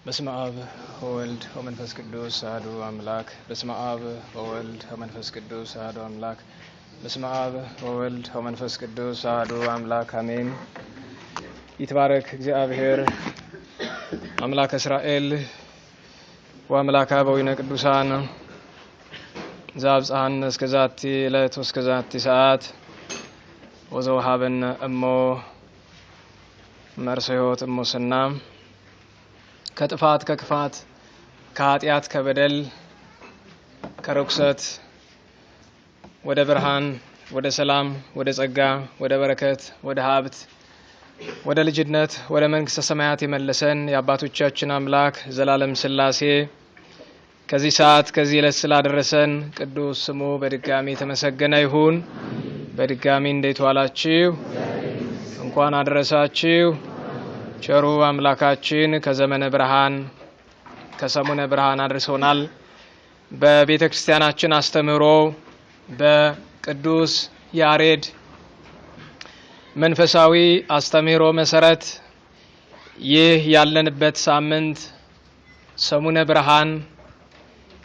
በስመ አብ ወወልድ ወመንፈስ ቅዱስ አሐዱ አምላክ። በስመ አብ ወወልድ ወመንፈስ ቅዱስ አሐዱ አምላክ። በስመ አብ ወወልድ ወመንፈስ ቅዱስ አሐዱ አምላክ አሜን። ይትባረክ እግዚአብሔር አምላከ እስራኤል ወአምላከ አበዊነ ቅዱሳን ዘአብጽሐነ እስከ ዛቲ ዕለት ወእስከ ዛቲ ሰዓት ወዘወሀበነ እሞ መርሰ ሕይወት እሙስና ከጥፋት ከክፋት ከኃጢአት ከበደል ከርኩሰት ወደ ብርሃን ወደ ሰላም ወደ ጸጋ ወደ በረከት ወደ ሀብት ወደ ልጅነት ወደ መንግስተ ሰማያት የመለሰን የአባቶቻችን አምላክ ዘላለም ሥላሴ ከዚህ ሰዓት ከዚህ ዕለት ስላደረሰን ቅዱስ ስሙ በድጋሚ የተመሰገነ ይሁን። በድጋሚ እንዴት ዋላችሁ? እንኳን አደረሳችሁ። ቸሩ አምላካችን ከዘመነ ብርሃን ከሰሙነ ብርሃን አድርሶናል። በቤተ ክርስቲያናችን አስተምህሮ በቅዱስ ያሬድ መንፈሳዊ አስተምህሮ መሰረት ይህ ያለንበት ሳምንት ሰሙነ ብርሃን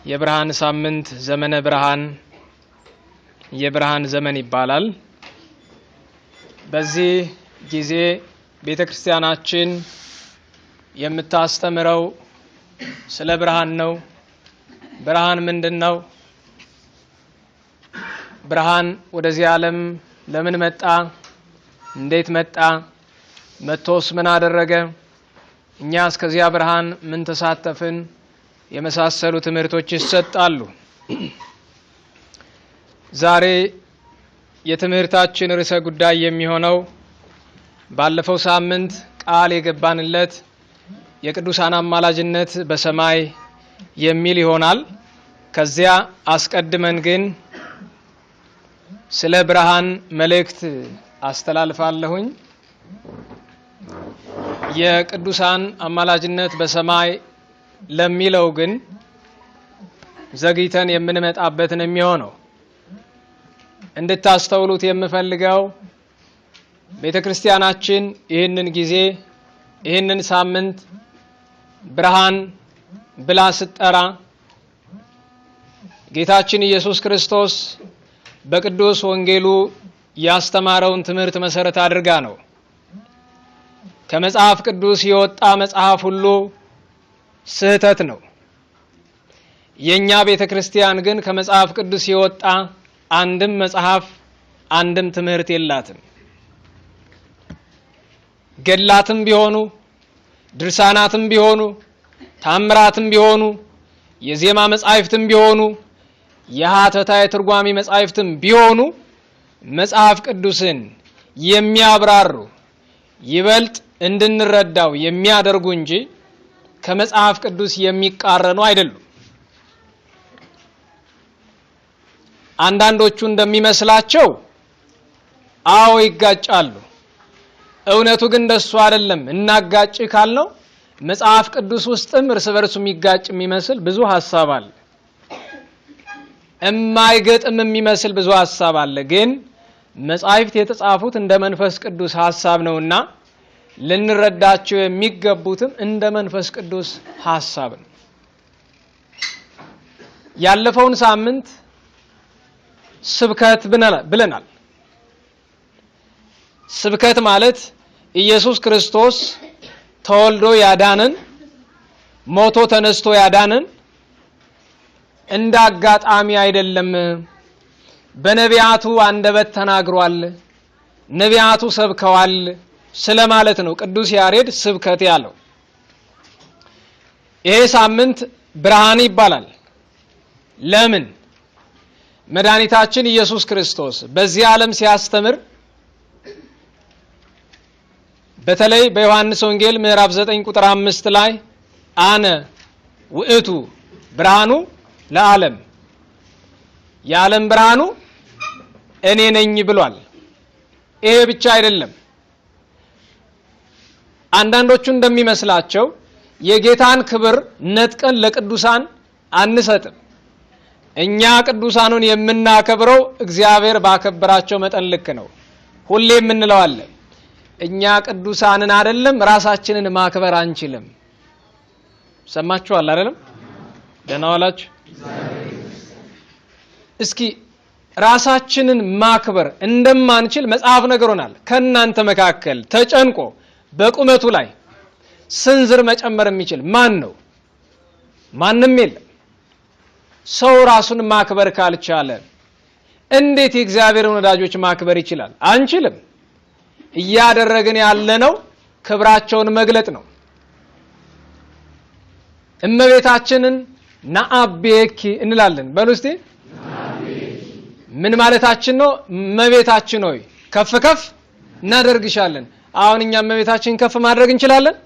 የብርሃን ሳምንት ዘመነ ብርሃን የብርሃን ዘመን ይባላል። በዚህ ጊዜ ቤተ ክርስቲያናችን የምታስተምረው ስለ ብርሃን ነው። ብርሃን ምንድነው? ብርሃን ወደዚህ ዓለም ለምን መጣ? እንዴት መጣ? መጥቶስ ምን አደረገ? እኛ እስከዚያ ብርሃን ምን ተሳተፍን? የመሳሰሉ ትምህርቶች ይሰጣሉ። ዛሬ የትምህርታችን ርዕሰ ጉዳይ የሚሆነው ባለፈው ሳምንት ቃል የገባንለት የቅዱሳን አማላጅነት በሰማይ የሚል ይሆናል። ከዚያ አስቀድመን ግን ስለ ብርሃን መልእክት አስተላልፋለሁኝ። የቅዱሳን አማላጅነት በሰማይ ለሚለው ግን ዘግይተን የምንመጣበት ነው የሚሆነው። እንድታስተውሉት የምፈልገው ቤተክርስቲያናችን ይህንን ጊዜ ይህንን ሳምንት ብርሃን ብላ ስትጠራ ጌታችን ኢየሱስ ክርስቶስ በቅዱስ ወንጌሉ ያስተማረውን ትምህርት መሰረት አድርጋ ነው። ከመጽሐፍ ቅዱስ የወጣ መጽሐፍ ሁሉ ስህተት ነው። የኛ ቤተክርስቲያን ግን ከመጽሐፍ ቅዱስ የወጣ አንድም መጽሐፍ አንድም ትምህርት የላትም። ገድላትም ቢሆኑ ድርሳናትም ቢሆኑ ታምራትም ቢሆኑ የዜማ መጻሕፍትም ቢሆኑ የሐተታ የትርጓሜ መጻሕፍትም ቢሆኑ መጽሐፍ ቅዱስን የሚያብራሩ ይበልጥ እንድንረዳው የሚያደርጉ እንጂ ከመጽሐፍ ቅዱስ የሚቃረኑ አይደሉም። አንዳንዶቹ እንደሚመስላቸው አዎ ይጋጫሉ። እውነቱ ግን እንደሱ አይደለም። እናጋጭ ካልነው መጽሐፍ ቅዱስ ውስጥም እርስ በርሱ የሚጋጭ የሚመስል ብዙ ሐሳብ አለ። የማይገጥም የሚመስል ብዙ ሐሳብ አለ። ግን መጻሕፍት የተጻፉት እንደ መንፈስ ቅዱስ ሐሳብ ነውና ልንረዳቸው የሚገቡትም እንደ መንፈስ ቅዱስ ሐሳብ ነው። ያለፈውን ሳምንት ስብከት ብለናል። ስብከት ማለት ኢየሱስ ክርስቶስ ተወልዶ ያዳነን ሞቶ ተነስቶ ያዳነን እንደ አጋጣሚ አይደለም። በነቢያቱ አንደበት ተናግሯል፣ ነቢያቱ ሰብከዋል ስለማለት ነው ቅዱስ ያሬድ ስብከት ያለው። ይሄ ሳምንት ብርሃን ይባላል። ለምን? መድኃኒታችን ኢየሱስ ክርስቶስ በዚህ ዓለም ሲያስተምር በተለይ በዮሐንስ ወንጌል ምዕራፍ 9 ቁጥር 5 ላይ አነ ውእቱ ብርሃኑ ለዓለም የዓለም ብርሃኑ እኔ ነኝ ብሏል። ይሄ ብቻ አይደለም። አንዳንዶቹ እንደሚመስላቸው የጌታን ክብር ነጥቀን ለቅዱሳን አንሰጥም። እኛ ቅዱሳኑን የምናከብረው እግዚአብሔር ባከበራቸው መጠን ልክ ነው። ሁሌም እንለዋለን። እኛ ቅዱሳንን አይደለም ራሳችንን ማክበር አንችልም። ሰማችኋል አይደለም? ደህና ዋላችሁ። እስኪ ራሳችንን ማክበር እንደማንችል መጽሐፍ ነግሮናል። ከናንተ መካከል ተጨንቆ በቁመቱ ላይ ስንዝር መጨመር የሚችል ማን ነው? ማንም የለም። ሰው ራሱን ማክበር ካልቻለ እንዴት የእግዚአብሔርን ወዳጆች ማክበር ይችላል? አንችልም። እያደረግን ያለነው ክብራቸውን መግለጥ ነው። እመቤታችንን ናአቤኪ እንላለን። በሉ እስቲ ምን ማለታችን ነው? እመቤታችን ሆይ ከፍ ከፍ እናደርግሻለን። አሁን እኛ እመቤታችንን ከፍ ማድረግ እንችላለን?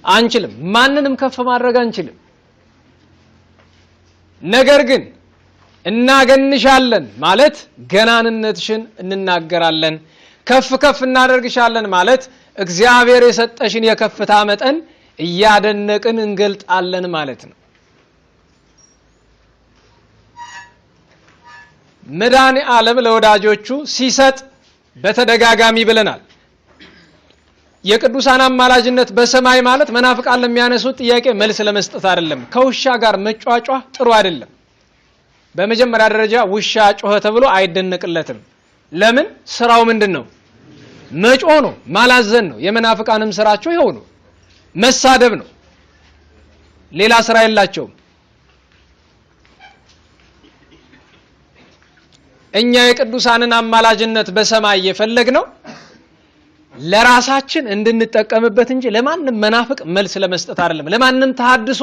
አንችልም። ማንንም ከፍ ማድረግ አንችልም። ነገር ግን እናገንሻለን ማለት ገናንነትሽን እንናገራለን። ከፍ ከፍ እናደርግሻለን ማለት እግዚአብሔር የሰጠሽን የከፍታ መጠን እያደነቅን እንገልጣለን ማለት ነው። መድኃኔ ዓለም ለወዳጆቹ ሲሰጥ በተደጋጋሚ ብለናል። የቅዱሳን አማላጅነት በሰማይ ማለት መናፍቃን ለሚያነሱት ጥያቄ መልስ ለመስጠት አይደለም። ከውሻ ጋር መጫጫ ጥሩ አይደለም። በመጀመሪያ ደረጃ ውሻ ጮኸ ተብሎ አይደነቅለትም። ለምን? ስራው ምንድነው? መጮህ ነው፣ ማላዘን ነው። የመናፍቃንም ስራቸው ይኸው ነው፣ መሳደብ ነው። ሌላ ስራ የላቸውም። እኛ የቅዱሳንን አማላጅነት በሰማይ የፈለግነው ለራሳችን እንድንጠቀምበት እንጂ ለማንም መናፍቅ መልስ ለመስጠት አይደለም። ለማንም ተሐድሶ፣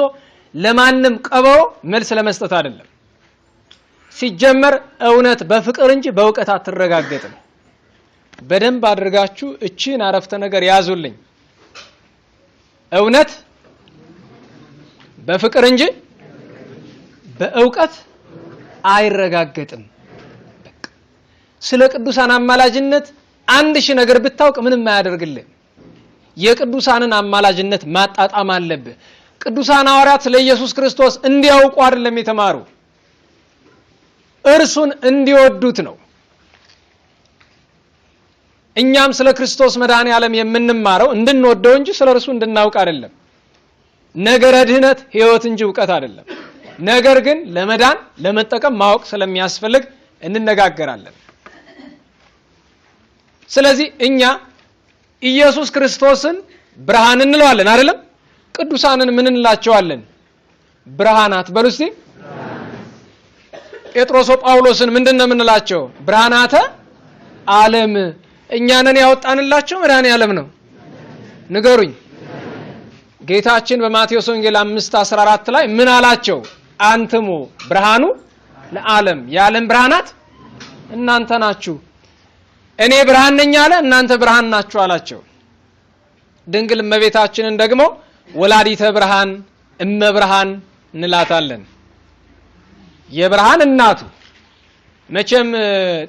ለማንም ቀበሮ መልስ ለመስጠት አይደለም። ሲጀመር እውነት በፍቅር እንጂ በእውቀት አትረጋገጥም። በደንብ አድርጋችሁ እቺን አረፍተ ነገር ያዙልኝ። እውነት በፍቅር እንጂ በእውቀት አይረጋገጥም። ስለ ቅዱሳን አማላጅነት 1000 ነገር ብታውቅ ምንም አያደርግልህ። የቅዱሳንን አማላጅነት ማጣጣም አለብህ። ቅዱሳን ሐዋርያት ስለ ኢየሱስ ክርስቶስ እንዲያውቁ አይደለም የተማሩ፣ እርሱን እንዲወዱት ነው። እኛም ስለ ክርስቶስ መድኃኔ ዓለም የምንማረው እንድንወደው እንጂ ስለ እርሱ እንድናውቅ አይደለም። ነገረ ድህነት ሕይወት እንጂ ዕውቀት አይደለም። ነገር ግን ለመዳን ለመጠቀም ማወቅ ስለሚያስፈልግ እንነጋገራለን። ስለዚህ እኛ ኢየሱስ ክርስቶስን ብርሃን እንለዋለን አይደለም? ቅዱሳንን ምን እንላቸዋለን? ብርሃናት። በሉ እስቲ ጴጥሮስ ጳውሎስን ምንድነው የምንላቸው? ብርሃናተ ዓለም። እኛንን ያወጣንላቸው መድኃኔ ዓለም ነው። ንገሩኝ። ጌታችን በማቴዎስ ወንጌል 5:14 ላይ ምን አላቸው? አንትሙ ብርሃኑ ለዓለም፣ የዓለም ብርሃናት እናንተ ናችሁ። እኔ ብርሃን ነኝ አለ፣ እናንተ ብርሃን ናችሁ አላቸው። ድንግል እመቤታችንን ደግሞ ወላዲተ ብርሃን እመ ብርሃን እንላታለን። የብርሃን እናቱ። መቼም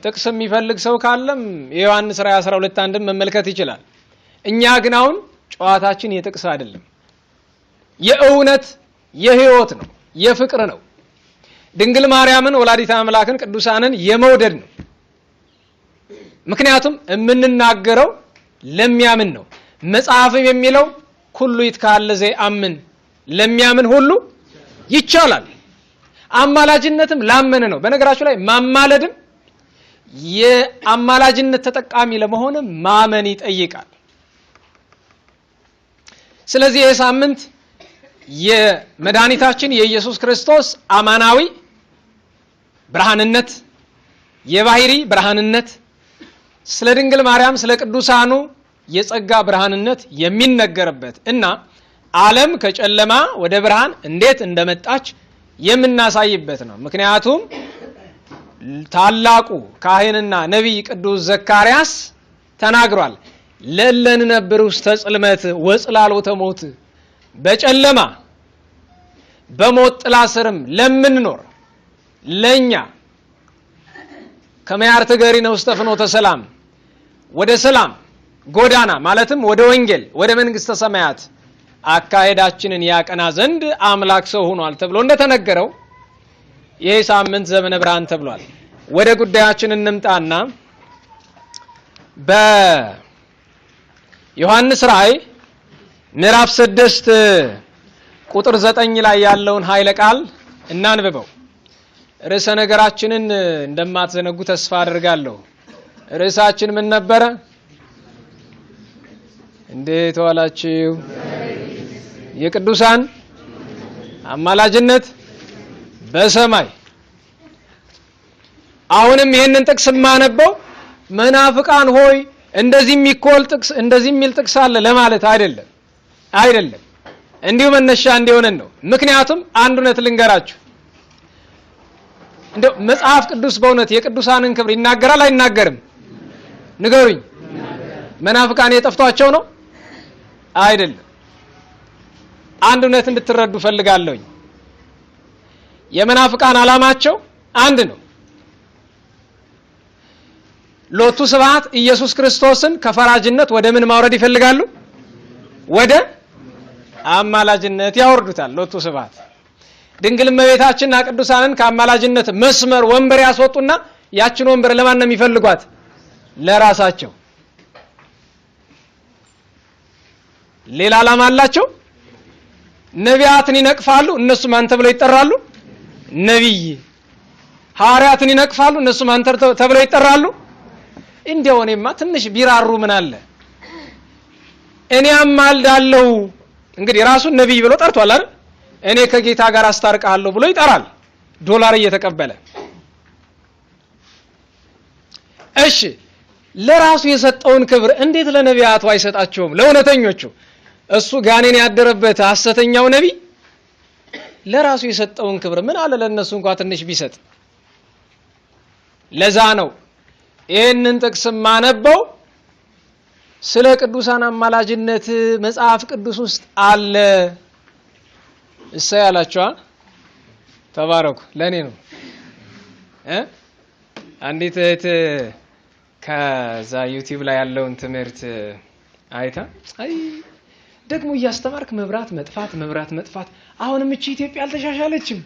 ጥቅስ የሚፈልግ ሰው ካለም የዮሐንስ ራእይ 12:1 መመልከት ይችላል። እኛ ግን አሁን ጨዋታችን የጥቅስ አይደለም፣ የእውነት የሕይወት ነው፣ የፍቅር ነው። ድንግል ማርያምን ወላዲተ አምላክን ቅዱሳንን የመውደድ ነው። ምክንያቱም የምንናገረው ለሚያምን ነው። መጽሐፍም የሚለው ኩሉ ይትካለ ዘየአምን፣ ለሚያምን ሁሉ ይቻላል። አማላጅነትም ላመነ ነው። በነገራችሁ ላይ ማማለድም የአማላጅነት ተጠቃሚ ለመሆን ማመን ይጠይቃል። ስለዚህ ይህ ሳምንት የመድኃኒታችን የኢየሱስ ክርስቶስ አማናዊ ብርሃንነት፣ የባህሪ ብርሃንነት፣ ስለ ድንግል ማርያም ስለ ቅዱሳኑ የጸጋ ብርሃንነት የሚነገርበት እና ዓለም ከጨለማ ወደ ብርሃን እንዴት እንደመጣች የምናሳይበት ነው። ምክንያቱም ታላቁ ካህንና ነቢይ ቅዱስ ዘካርያስ ተናግሯል። ለለን ነብር ውስተ ጽልመት ወጽላሎተ ሞት፣ በጨለማ በሞት ጥላ ስርም ለምንኖር ለኛ ከመያርተ ገሪነ ውስተ ፍኖተ ሰላም፣ ወደ ሰላም ጎዳና ማለትም ወደ ወንጌል ወደ መንግስተ ሰማያት አካሄዳችንን ያቀና ዘንድ አምላክ ሰው ሆኗል ተብሎ እንደተነገረው ይሄ ሳምንት ዘመነ ብርሃን ተብሏል። ወደ ጉዳያችን እንምጣና በዮሐንስ ራእይ ምዕራፍ 6 ቁጥር 9 ላይ ያለውን ኃይለ ቃል እናንብበው። ርዕሰ ነገራችንን እንደማትዘነጉ ተስፋ አደርጋለሁ። ርዕሳችን ምን ነበረ? እንዴት ዋላችሁ? የቅዱሳን አማላጅነት በሰማይ። አሁንም ይሄንን ጥቅስ ማነበው መናፍቃን ሆይ እንደዚህ የሚል ጥቅስ አለ ለማለት አይደለም። እንዲሁ መነሻ እንዲሆነን ነው። ምክንያቱም አንድ እውነት ልንገራችሁ። እንደው መጽሐፍ ቅዱስ በእውነት የቅዱሳንን ክብር ይናገራል አይናገርም? ንገሩኝ። መናፍቃን የጠፍቷቸው ነው? አይደለም። አንድ እውነት እንድትረዱ ፈልጋለሁኝ። የመናፍቃን ዓላማቸው አንድ ነው። ሎቱ ስብሐት ኢየሱስ ክርስቶስን ከፈራጅነት ወደ ምን ማውረድ ይፈልጋሉ? ወደ አማላጅነት ያወርዱታል። ሎቱ ስብሐት ድንግል እመቤታችንና ቅዱሳንን ከአማላጅነት መስመር ወንበር ያስወጡና ያችን ወንበር ለማን ነው የሚፈልጓት? ለራሳቸው። ሌላ ዓላማ አላቸው። ነቢያትን ይነቅፋሉ፣ እነሱ ማን ተብለው ይጠራሉ? ነቢይ። ሐዋርያትን ይነቅፋሉ፣ እነሱ ማን ተብለው ይጠራሉ? እንደው እኔማ ትንሽ ቢራሩ ምን አለ? እኔ አማልዳለሁ። እንግዲህ ራሱን ነቢይ ብሎ ጠርቷል አይደል? እኔ ከጌታ ጋር አስታርቃለሁ ብሎ ይጠራል፣ ዶላር እየተቀበለ። እሺ ለራሱ የሰጠውን ክብር እንዴት ለነቢያቱ አይሰጣቸውም? ለእውነተኞቹ እሱ ጋኔን ያደረበት ሐሰተኛው ነቢይ ለራሱ የሰጠውን ክብር ምን አለ ለነሱ እንኳን ትንሽ ቢሰጥ። ለዛ ነው ይሄንን ጥቅስ ማነበው ስለ ቅዱሳን አማላጅነት መጽሐፍ ቅዱስ ውስጥ አለ። እሰይ ያላችኋ ተባረኩ። ለኔ ነው አንዲት እህት ከዛ ዩቲዩብ ላይ ያለውን ትምህርት አይታ አይ ደግሞ እያስተማርክ መብራት መጥፋት አሁንም እቺ ኢትዮጵያ አልተሻሻለችም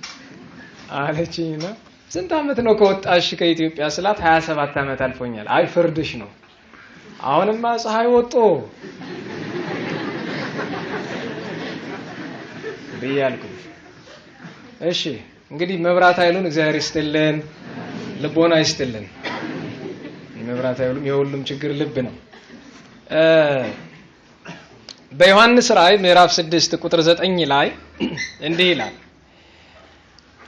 አለችኝና ስንት አመት ነው ከወጣሽ ከኢትዮጵያ ስላት 27 አመት አልፎኛል። አይ ፍርድሽ ነው አሁንማ ፀሐይ ወጦ በያልኩ። እሺ እንግዲህ መብራት ኃይሉን እግዚአብሔር ይስጥልን፣ ልቦና ይስጥልን። መብራት ኃይሉም የሁሉም ችግር ልብ ነው። በዮሐንስ ራእይ ምዕራፍ 6 ቁጥር 9 ላይ እንዲህ ይላል፣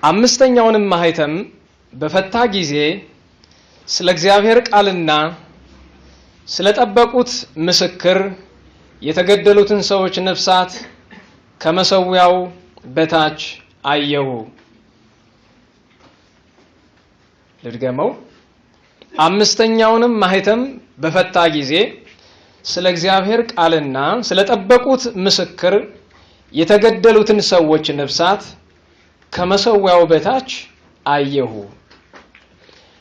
አምስተኛውንም ማህተም በፈታ ጊዜ ስለ እግዚአብሔር ቃልና ስለጠበቁት ምስክር የተገደሉትን ሰዎች ነፍሳት ከመሰዊያው በታች አየሁ። ልድገመው። አምስተኛውንም ማህተም በፈታ ጊዜ ስለ እግዚአብሔር ቃልና ስለጠበቁት ምስክር የተገደሉትን ሰዎች ነፍሳት ከመሰዊያው በታች አየሁ።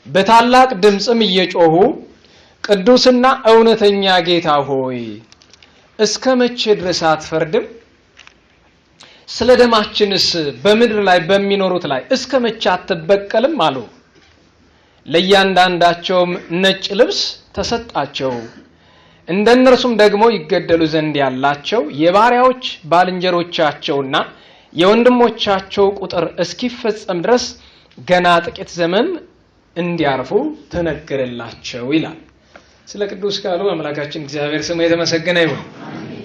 በታላቅ ድምጽም እየጮሁ ቅዱስና እውነተኛ ጌታ ሆይ እስከ መቼ ድረስ አትፈርድም? ስለ ደማችንስ በምድር ላይ በሚኖሩት ላይ እስከ መቼ አትበቀልም አሉ። ለእያንዳንዳቸውም ነጭ ልብስ ተሰጣቸው። እንደነርሱም ደግሞ ይገደሉ ዘንድ ያላቸው የባሪያዎች ባልንጀሮቻቸውና የወንድሞቻቸው ቁጥር እስኪፈጸም ድረስ ገና ጥቂት ዘመን እንዲያርፉ ተነገረላቸው ይላል። ስለ ቅዱስ ቃሉ አምላካችን እግዚአብሔር ስሙ የተመሰገነ ይሁን።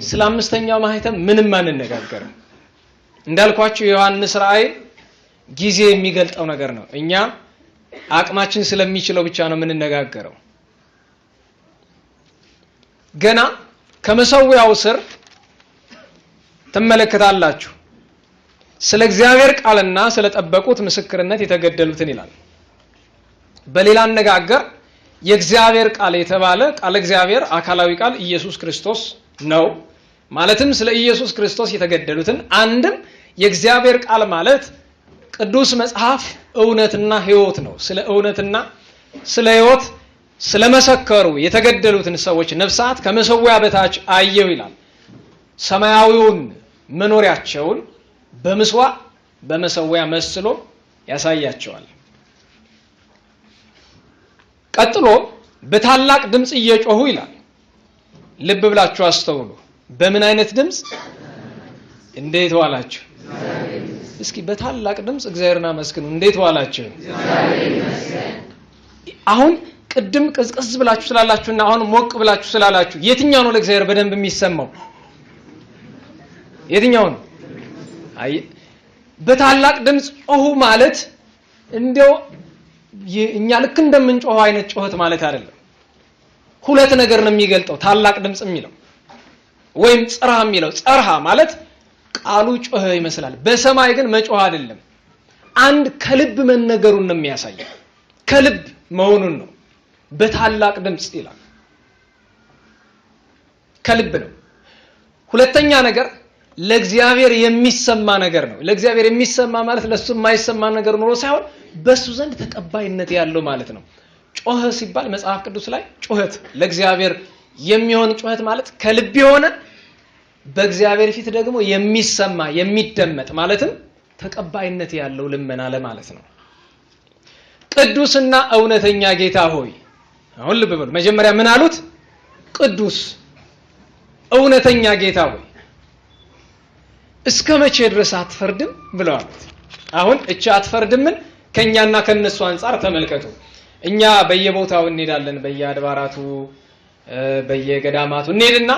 ስለ አምስተኛው ማህተም ምንም አንነጋገርም። እንዳልኳችሁ የዮሐንስ ራእይ ጊዜ የሚገልጠው ነገር ነው። እኛ አቅማችን ስለሚችለው ብቻ ነው የምንነጋገረው። ገና ከመሰዊያው ስር ትመለከታላችሁ ስለ እግዚአብሔር ቃልና ስለ ጠበቁት ምስክርነት የተገደሉትን ይላል። በሌላ አነጋገር የእግዚአብሔር ቃል የተባለ ቃል እግዚአብሔር አካላዊ ቃል ኢየሱስ ክርስቶስ ነው። ማለትም ስለ ኢየሱስ ክርስቶስ የተገደሉትን አንድም የእግዚአብሔር ቃል ማለት ቅዱስ መጽሐፍ እውነትና ሕይወት ነው። ስለ እውነትና ስለ ሕይወት ስለመሰከሩ የተገደሉትን ሰዎች ነፍሳት ከመሰዊያ በታች አየሁ ይላል። ሰማያዊውን መኖሪያቸውን በምስዋዕ በመሰዊያ መስሎ ያሳያቸዋል። ቀጥሎ በታላቅ ድምጽ እየጮሁ ይላል። ልብ ብላችሁ አስተውሉ። በምን አይነት ድምጽ? እንዴት ዋላችሁ? እስኪ በታላቅ ድምጽ እግዚአብሔርን አመስግኑ። እንዴት ዋላችሁ? አሁን ቅድም ቅዝቅዝ ብላችሁ ስላላችሁና አሁን ሞቅ ብላችሁ ስላላችሁ የትኛው ነው ለእግዚአብሔር በደንብ የሚሰማው? የትኛው ነው? አይ በታላቅ ድምጽ ጮሁ ማለት እንደው እኛ ልክ እንደምንጮህ አይነት ጮህት ማለት አይደለም። ሁለት ነገር ነው የሚገልጠው ታላቅ ድምጽ የሚለው ወይም ጽርሃ የሚለው። ጽርሃ ማለት ቃሉ ጮህ ይመስላል፣ በሰማይ ግን መጮህ አይደለም። አንድ ከልብ መነገሩን ነው የሚያሳየው፣ ከልብ መሆኑን ነው። በታላቅ ድምጽ ይላል፣ ከልብ ነው። ሁለተኛ ነገር ለእግዚአብሔር የሚሰማ ነገር ነው። ለእግዚአብሔር የሚሰማ ማለት ለሱ የማይሰማ ነገር ኖሮ ሳይሆን በሱ ዘንድ ተቀባይነት ያለው ማለት ነው። ጮህ ሲባል መጽሐፍ ቅዱስ ላይ ጮህት ለእግዚአብሔር የሚሆን ጮህት ማለት ከልብ የሆነ በእግዚአብሔር ፊት ደግሞ የሚሰማ የሚደመጥ ማለትም ተቀባይነት ያለው ልመና ለማለት ነው። ቅዱስና እውነተኛ ጌታ ሆይ፣ አሁን ልብ በሉ። መጀመሪያ ምን አሉት? ቅዱስ እውነተኛ ጌታ ሆይ እስከ መቼ ድረስ አትፈርድም ብለዋሉት። አሁን እቺ አትፈርድምን ከኛና ከነሱ አንፃር ተመልከቱ። እኛ በየቦታው እንሄዳለን፣ በየአድባራቱ በየገዳማቱ እንሄድና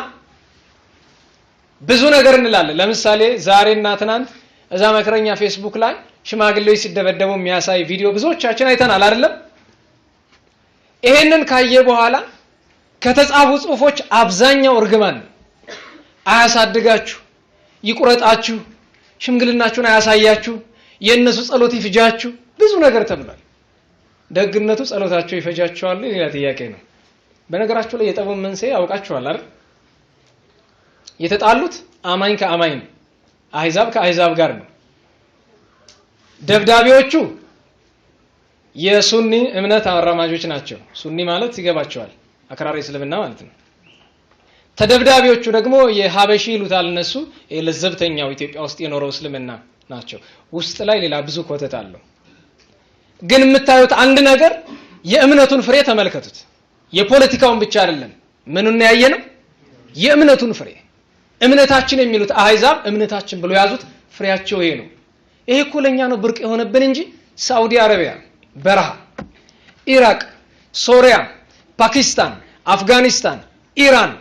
ብዙ ነገር እንላለን። ለምሳሌ ዛሬና ትናንት እዛ መከረኛ ፌስቡክ ላይ ሽማግሌዎች ሲደበደቡ የሚያሳይ ቪዲዮ ብዙዎቻችን አይተናል አይደለም? ይሄንን ካየ በኋላ ከተጻፉ ጽሁፎች አብዛኛው እርግማን ነው። አያሳድጋችሁ፣ ይቁረጣችሁ፣ ሽምግልናችሁን አያሳያችሁ፣ የነሱ ጸሎት ይፍጃችሁ፣ ብዙ ነገር ተብሏል። ደግነቱ ጸሎታቸው ይፈጃቸዋል ሌላ ጥያቄ ነው። በነገራችሁ ላይ የጠቡን መንስኤ ያውቃችኋል አይደል? የተጣሉት አማኝ ከአማኝ ነው፣ አህዛብ ከአህዛብ ጋር ነው። ደብዳቤዎቹ የሱኒ እምነት አራማጆች ናቸው። ሱኒ ማለት ይገባቸዋል፣ አክራሪ እስልምና ማለት ነው። ተደብዳቤዎቹ ደግሞ የሀበሺ ይሉታል እነሱ፣ ለዘብተኛው ኢትዮጵያ ውስጥ የኖረው እስልምና ናቸው። ውስጥ ላይ ሌላ ብዙ ኮተት አለው። ግን የምታዩት አንድ ነገር የእምነቱን ፍሬ ተመልከቱት። የፖለቲካውን ብቻ አይደለም። ምኑን ያየነው? የእምነቱን ፍሬ። እምነታችን የሚሉት አህዛብ እምነታችን ብሎ ያዙት፣ ፍሬያቸው ይሄ ነው። ይሄ እኮ ለኛ ነው ብርቅ የሆነብን እንጂ ሳውዲ አረቢያ በረሃ፣ ኢራቅ፣ ሶሪያ፣ ፓኪስታን፣ አፍጋኒስታን፣ ኢራን፣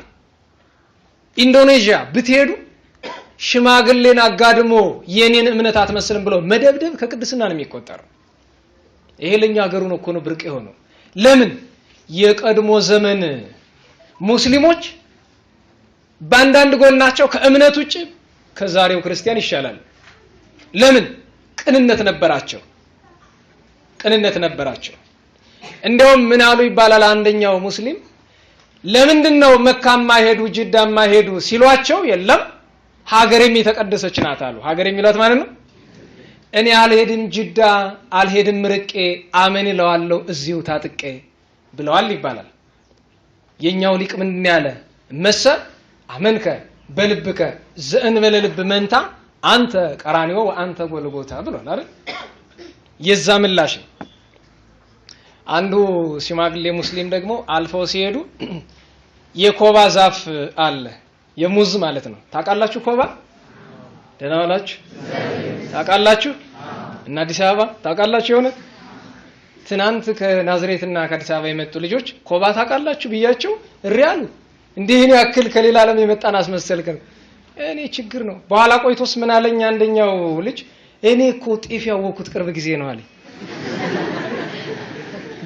ኢንዶኔዥያ ብትሄዱ ሽማግሌን አጋድሞ የኔን እምነት አትመስልም ብሎ መደብደብ ከቅድስና ነው የሚቆጠረው። ይሄ ለኛ ሀገሩ ነው እኮ ነው ብርቅ የሆነው። ለምን? የቀድሞ ዘመን ሙስሊሞች በአንዳንድ ጎናቸው ከእምነት ውጭ ከዛሬው ክርስቲያን ይሻላል። ለምን? ቅንነት ነበራቸው፣ ቅንነት ነበራቸው። እንደውም ምን አሉ ይባላል አንደኛው ሙስሊም ለምንድነው መካ ማይሄዱ ጅዳ ማይሄዱ ሲሏቸው የለም ሀገሬም የተቀደሰች ናት አሉ። ሀገር የሚሏት ማለት ነው እኔ አልሄድም ጅዳ አልሄድም ርቄ አመን ይለዋለሁ እዚሁ ታጥቄ ብለዋል ይባላል። የኛው ሊቅ ምን ያለ መሰ አመንከ በልብከ ዘእንበለ ልብ መንታ አንተ ቀራኒዮ አንተ ጎልጎታ ብሏል አይደል? የዛ ምላሽ አንዱ ሽማግሌ ሙስሊም ደግሞ አልፈው ሲሄዱ የኮባ ዛፍ አለ፣ የሙዝ ማለት ነው። ታውቃላችሁ? ኮባ ደህና ዋላችሁ? ታውቃላችሁ? እና አዲስ አበባ ታውቃላችሁ? የሆነ ትናንት ከናዝሬትና ከአዲስ አበባ የመጡ ልጆች ኮባ ታውቃላችሁ ብያቸው ሪያሉ እንዲህን ያክል ከሌላ ዓለም የመጣን አስመሰልከን። እኔ ችግር ነው። በኋላ ቆይቶስ ምን አለኝ አንደኛው ልጅ እኔ እኮ ጤፍ ያወኩት ቅርብ ጊዜ ነው አለኝ።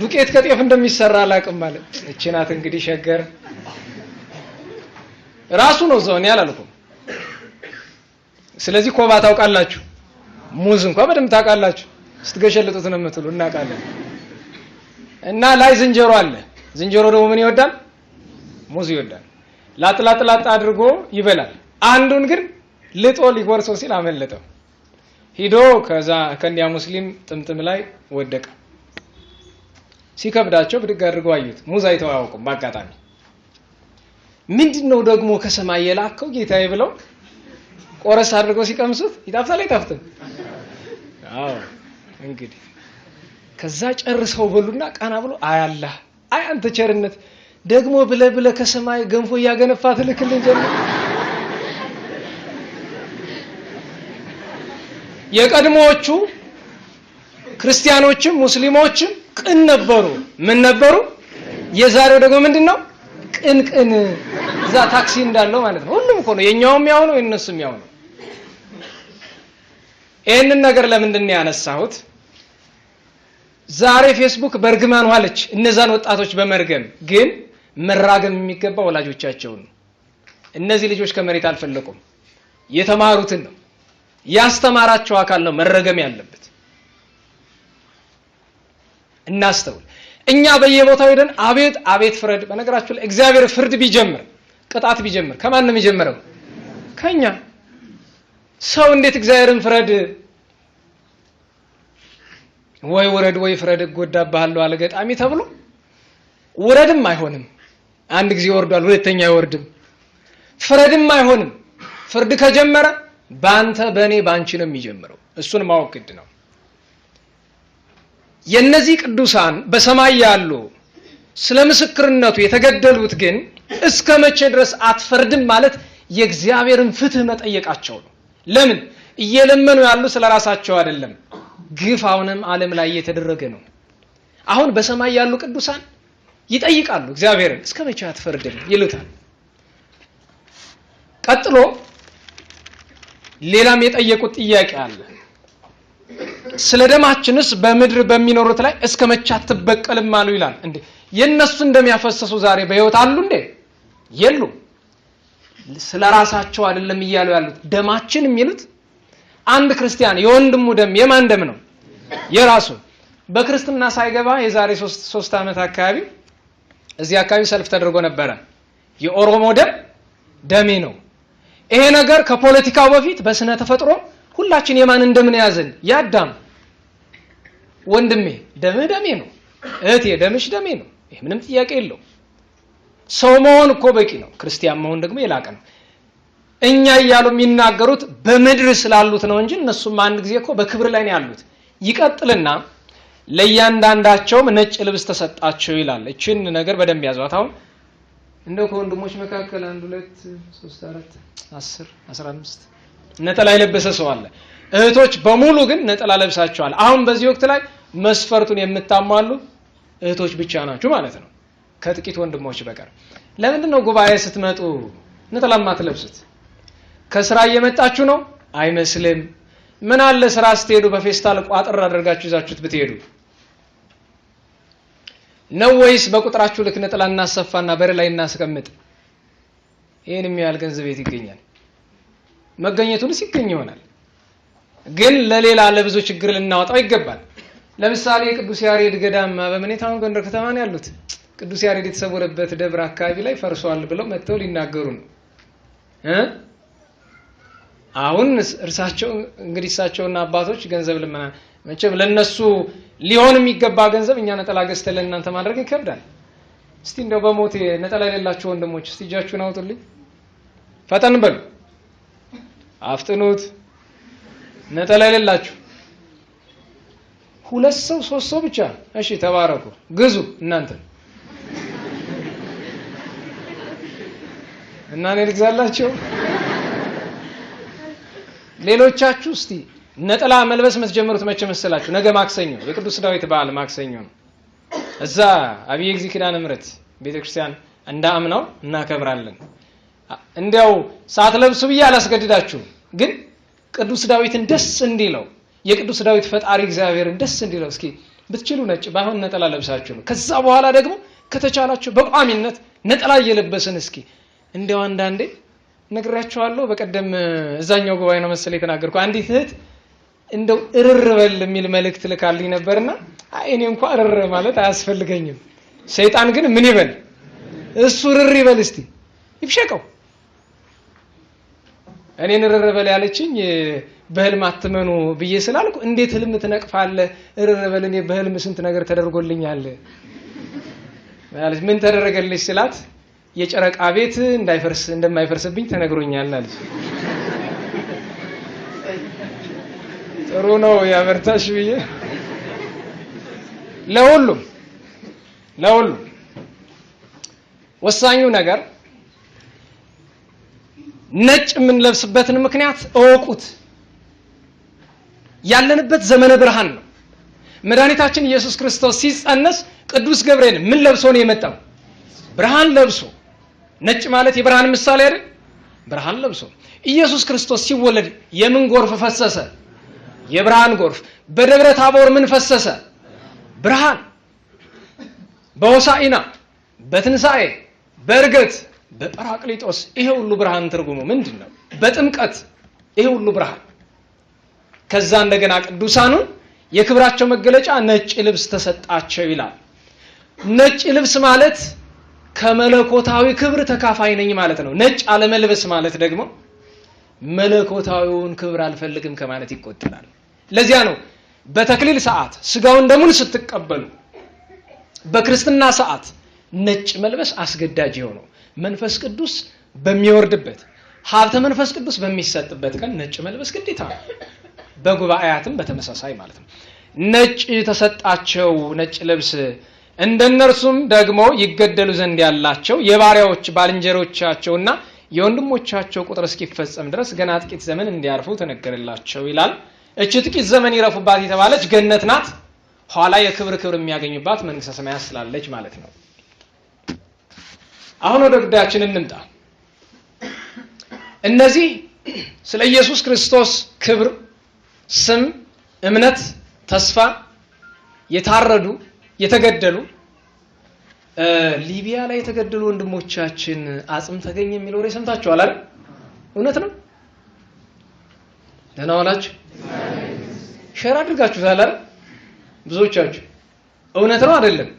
ዱቄት ከጤፍ እንደሚሰራ አላውቅም ማለት እቺ ናት እንግዲህ ሸገር ራሱ ነው ዞን ያላልኩም። ስለዚህ ኮባ ታውቃላችሁ፣ ሙዝ እንኳን በደንብ ታውቃላችሁ፣ ስትገሸልጡት ነው የምትሉ እናውቃለን። እና ላይ ዝንጀሮ አለ። ዝንጀሮ ደግሞ ምን ይወዳል? ሙዝ ይወዳል። ላጥላጥላጥ አድርጎ ይበላል። አንዱን ግን ልጦ ሊጎርሰው ሲል አመለጠው። ሂዶ ከዛ ከንዲያ ሙስሊም ጥምጥም ላይ ወደቀ። ሲከብዳቸው ብድግ አድርገው አዩት። ሙዝ አይተው አያውቁም። በአጋጣሚ ምንድነው ደግሞ ከሰማይ የላከው ጌታዬ ብለው ቆረስ አድርገው ሲቀምሱት ይጣፍጣል አይጣፍጥም? አዎ እንግዲህ ከዛ ጨርሰው በሉና ቃና ብሎ አያላህ አይ አንተ ቸርነት ደግሞ ብለ ከሰማይ ገንፎ ያገነፋ ትልክልን ጀመረ። የቀድሞዎቹ ክርስቲያኖችም ሙስሊሞችም ቅን ነበሩ። ምን ነበሩ? የዛሬው ደግሞ ምንድነው? ቅን እዛ ታክሲ እንዳለው ማለት ነው። ሁሉም እኮ ነው፣ የኛውም ያው ነው፣ የነሱም ያው ነው። ይሄንን ነገር ለምንድን ነው ያነሳሁት? ዛሬ ፌስቡክ በርግማን ዋለች እነዛን ወጣቶች በመርገም ግን መራገም የሚገባው ወላጆቻቸው ነው። እነዚህ ልጆች ከመሬት አልፈለቁም፣ የተማሩትን ነው ያስተማራቸው አካል ነው መረገም ያለበት። እናስተውል። እኛ በየቦታው ሄደን አቤት አቤት ፍረድ። በነገራችሁ ላይ እግዚአብሔር ፍርድ ቢጀምር ቅጣት ቢጀምር ከማን ነው የሚጀምረው? ከኛ። ሰው እንዴት እግዚአብሔርን ፍረድ ወይ ወረድ ወይ ፍረድ እጎዳብሃለሁ አለ ገጣሚ ተብሎ ወረድም አይሆንም። አንድ ጊዜ ወርዷል፣ ሁለተኛ አይወርድም። ፍረድም አይሆንም። ፍርድ ከጀመረ ባንተ በኔ ባንቺ ነው የሚጀምረው። እሱን ማወቅ ግድ ነው። የነዚህ ቅዱሳን በሰማይ ያሉ ስለ ምስክርነቱ የተገደሉት ግን እስከ መቼ ድረስ አትፈርድም ማለት የእግዚአብሔርን ፍትህ መጠየቃቸው ነው። ለምን? እየለመኑ ያሉ ስለ ራሳቸው አይደለም፣ ግፍ አሁንም ዓለም ላይ እየተደረገ ነው። አሁን በሰማይ ያሉ ቅዱሳን ይጠይቃሉ እግዚአብሔርን፣ እስከ መቼ አትፈርድም ይሉታል። ቀጥሎ ሌላም የጠየቁት ጥያቄ አለ። ስለ ደማችንስ በምድር በሚኖሩት ላይ እስከ መቼ አትበቀልም አሉ ይላል። እንዴ የነሱ እንደሚያፈሰሱ ዛሬ በህይወት አሉ እንዴ? የሉ። ስለ ራሳቸው አይደለም እያሉ ያሉት ደማችን የሚሉት አንድ ክርስቲያን የወንድሙ ደም የማን ደም ነው? የራሱ። በክርስትና ሳይገባ የዛሬ 3 ዓመት አካባቢ እዚህ አካባቢ ሰልፍ ተደርጎ ነበረ። የኦሮሞ ደም ደሜ ነው። ይሄ ነገር ከፖለቲካው በፊት በስነ ተፈጥሮ ሁላችን የማን እንደምን ያዘን? ያዳም። ወንድሜ ደምህ ደሜ ነው፣ እህቴ ደምሽ ደሜ ነው። ይሄ ምንም ጥያቄ የለው። ሰው መሆን እኮ በቂ ነው። ክርስቲያን መሆን ደግሞ የላቀ ነው። እኛ እያሉ የሚናገሩት በምድር ስላሉት ነው እንጂ እነሱም አንድ ጊዜ እኮ በክብር ላይ ነው ያሉት። ይቀጥልና ለእያንዳንዳቸውም ነጭ ልብስ ተሰጣቸው ይላል። እቺን ነገር በደንብ ያዟት። አሁን እንደው ከወንድሞች መካከል 1 2 3 4 10 15 ነጠላ የለበሰ ሰው አለ። እህቶች በሙሉ ግን ነጠላ ለብሳቸዋል። አሁን በዚህ ወቅት ላይ መስፈርቱን የምታሟሉ እህቶች ብቻ ናችሁ ማለት ነው፣ ከጥቂት ወንድሞች በቀር። ለምንድን ነው ጉባኤ ስትመጡ ነጠላ ማትለብሱት? ከስራ እየመጣችሁ ነው? አይመስልም። ምን አለ ስራ ስትሄዱ በፌስታል ቋጥር አድርጋችሁ ይዛችሁት ብትሄዱ ነው? ወይስ በቁጥራችሁ ልክ ነጠላ እናሰፋና በር ላይ እናስቀምጥ? ይሄን የሚያህል ገንዘብ የት ይገኛል? መገኘቱንስ ይገኝ ይሆናል፣ ግን ለሌላ ለብዙ ችግር ልናወጣው ይገባል። ለምሳሌ ቅዱስ ያሬድ ገዳም በመኔታውን ጎንደር ከተማ ነው ያሉት። ቅዱስ ያሬድ የተሰወረበት ደብር አካባቢ ላይ ፈርሷል ብለው መጥተው ሊናገሩ ነው። አሁን እርሳቸው እንግዲህ እሳቸውና አባቶች ገንዘብ ልመና መቼም ለነሱ ሊሆን የሚገባ ገንዘብ እኛ ነጠላ ገዝተን ለእናንተ ማድረግ ይከብዳል። እስቲ እንደው በሞቴ ነጠላ የሌላችሁ ወንድሞች እስቲ እጃችሁን አውጡልኝ። ፈጠን በሉ፣ አፍጥኑት። ነጠላ የሌላችሁ 2 ሰው 3 ሰው ብቻ። እሺ ተባረኩ፣ ግዙ እናንተ እና እኔ ልግዛላችሁ። ሌሎቻችሁ እስቲ ነጠላ መልበስ መስጀምሩት መቼ መሰላችሁ? ነገ ማክሰኞ የቅዱስ ዳዊት በዓል ማክሰኞ ነው። እዛ አብይ እግዚእ ኪዳነ ምሕረት ቤተክርስቲያን እንዳአምናው እናከብራለን። እንዲያው ሳትለብሱ ብዬ አላስገድዳችሁም፣ ግን ቅዱስ ዳዊትን ደስ እንዲለው የቅዱስ ዳዊት ፈጣሪ እግዚአብሔርን ደስ እንዲለው እስኪ ብትችሉ ነጭ ባይሆን ነጠላ ለብሳችሁ ነው። ከዛ በኋላ ደግሞ ከተቻላችሁ በቋሚነት ነጠላ እየለበስን እስኪ እንዲያው አንዳንዴ ነግራችኋለሁ። በቀደም እዛኛው ጉባኤ ነው መሰለኝ የተናገርኩ። አንዲት እህት እንደው እርር በል የሚል መልእክት ልካልኝ ነበርና እኔ እንኳን እርር ማለት አያስፈልገኝም፣ ሰይጣን ግን ምን ይበል እሱ እርር ይበል እስቲ ይብሸቀው። እኔን እርር በል ያለችኝ በህልም አትመኑ ብዬ ስላልኩ እንዴት ህልም ትነቅፋለህ? እርር በል እኔ በህልም ስንት ነገር ተደርጎልኛል ማለት ምን ተደረገልሽ ስላት የጨረቃ ቤት እንደማይፈርስብኝ ተነግሮኛል አለች። ጥሩ ነው ያበርታሽ ብዬ ለሁሉም ወሳኙ ነገር ነጭ የምንለብስበትን ምክንያት እወቁት። ያለንበት ዘመነ ብርሃን ነው። መድኃኒታችን ኢየሱስ ክርስቶስ ሲጸነስ ቅዱስ ገብርኤል ምን ለብሶ ነው የመጣው? ብርሃን ለብሶ። ነጭ ማለት የብርሃን ምሳሌ አይደል? ብርሃን ለብሶ። ኢየሱስ ክርስቶስ ሲወለድ የምን ጎርፍ ፈሰሰ? የብርሃን ጎርፍ። በደብረ ታቦር ምን ፈሰሰ? ብርሃን። በሆሳዕና፣ በትንሣኤ፣ በዕርገት፣ በጰራቅሊጦስ ይሄ ሁሉ ብርሃን ትርጉሙ ምንድነው? በጥምቀት ይሄ ሁሉ ብርሃን። ከዛ እንደገና ቅዱሳኑን የክብራቸው መገለጫ ነጭ ልብስ ተሰጣቸው ይላል። ነጭ ልብስ ማለት ከመለኮታዊ ክብር ተካፋይ ነኝ ማለት ነው። ነጭ አለመልበስ ማለት ደግሞ መለኮታዊውን ክብር አልፈልግም ከማለት ይቆጠራል። ለዚያ ነው በተክሊል ሰዓት ስጋውን ደሙን ስትቀበሉ በክርስትና ሰዓት ነጭ መልበስ አስገዳጅ የሆነው። መንፈስ ቅዱስ በሚወርድበት ሀብተ መንፈስ ቅዱስ በሚሰጥበት ቀን ነጭ መልበስ ግዴታ ነው። በጉባኤያትም በተመሳሳይ ማለት ነው። ነጭ ተሰጣቸው ነጭ ልብስ። እንደነርሱም ደግሞ ይገደሉ ዘንድ ያላቸው የባሪያዎች ባልንጀሮቻቸውና የወንድሞቻቸው ቁጥር እስኪፈጸም ድረስ ገና ጥቂት ዘመን እንዲያርፉ ተነገረላቸው ይላል። እቺ ጥቂት ዘመን ይረፉባት የተባለች ገነት ናት። ኋላ የክብር የሚያገኙባት መንግስተ ሰማያት ስላለች ማለት ነው። አሁን ወደ ጉዳያችን እንምጣ። እነዚህ ስለ ኢየሱስ ክርስቶስ ክብር፣ ስም፣ እምነት፣ ተስፋ የታረዱ የተገደሉ ሊቢያ ላይ የተገደሉ ወንድሞቻችን አጽም ተገኘ የሚለው ወሬ ሰምታችኋል አይደል? እውነት ነው? ደህና ዋላችሁ? ሼር አድርጋችሁታል አይደል? ብዙዎቻችሁ እውነት ነው አይደለም?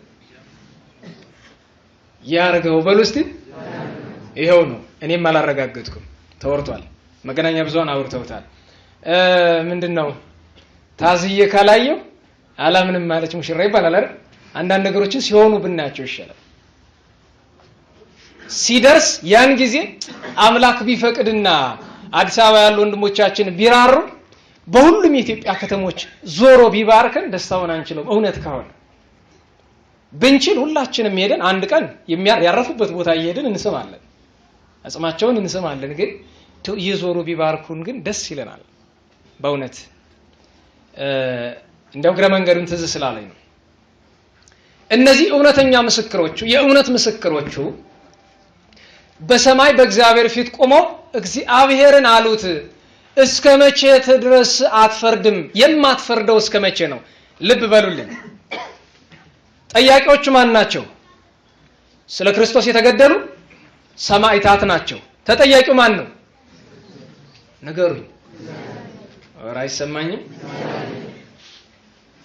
ያርገው በሉ እስቲ። ይሄው ነው። እኔም አላረጋገጥኩም፣ ተወርቷል። መገናኛ ብዙሃን አውርተውታል። ምንድነው ታዝዬ ካላየው አላምንም ማለች ሙሽራ ይባላል አይደል? አንዳንድ ነገሮችን ሲሆኑ ብናያቸው ይሻላል። ሲደርስ ያን ጊዜ አምላክ ቢፈቅድና አዲስ አበባ ያሉ ወንድሞቻችን ቢራሩ በሁሉም የኢትዮጵያ ከተሞች ዞሮ ቢባርከን ደስታውን አንችልም። እውነት ከሆነ ብንችል ሁላችንም ሄደን አንድ ቀን ያረፉበት ቦታ እየሄድን እንሰማለን፣ አጽማቸውን እንሰማለን። ግን የዞሩ ቢባርኩን ግን ደስ ይለናል በእውነት። እንደው ግረ መንገዱን ትዝ ስላለኝ ነው። እነዚህ እውነተኛ ምስክሮቹ የእውነት ምስክሮቹ በሰማይ በእግዚአብሔር ፊት ቆመው እግዚአብሔርን አሉት፣ እስከ መቼ ድረስ አትፈርድም? የማትፈርደው እስከ መቼ ነው? ልብ በሉልኝ። ጠያቂዎቹ ማን ናቸው? ስለ ክርስቶስ የተገደሉ ሰማዕታት ናቸው። ተጠያቂው ማን ነው? ንገሩኝ። ኧረ አይሰማኝም።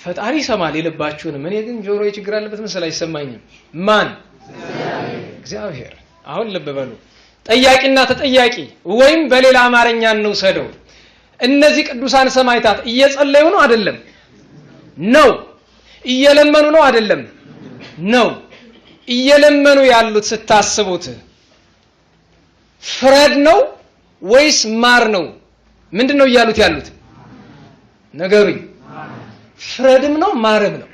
ፈጣሪ ይሰማል የልባችሁን። እኔ ግን ጆሮዬ ችግር አለበት መሰል አይሰማኝም። ማን? እግዚአብሔር። አሁን ልብ በሉ። ጠያቂና ተጠያቂ ወይም በሌላ አማርኛ እንውሰደው። እነዚህ ቅዱሳን ሰማዕታት እየጸለዩ ነው አይደለም? ነው። እየለመኑ ነው አይደለም? ነው። እየለመኑ ያሉት ስታስቡት ፍረድ ነው ወይስ ማር ነው? ምንድነው እያሉት ያሉት? ነገሩኝ። ፍረድም ነው ማርም ነው።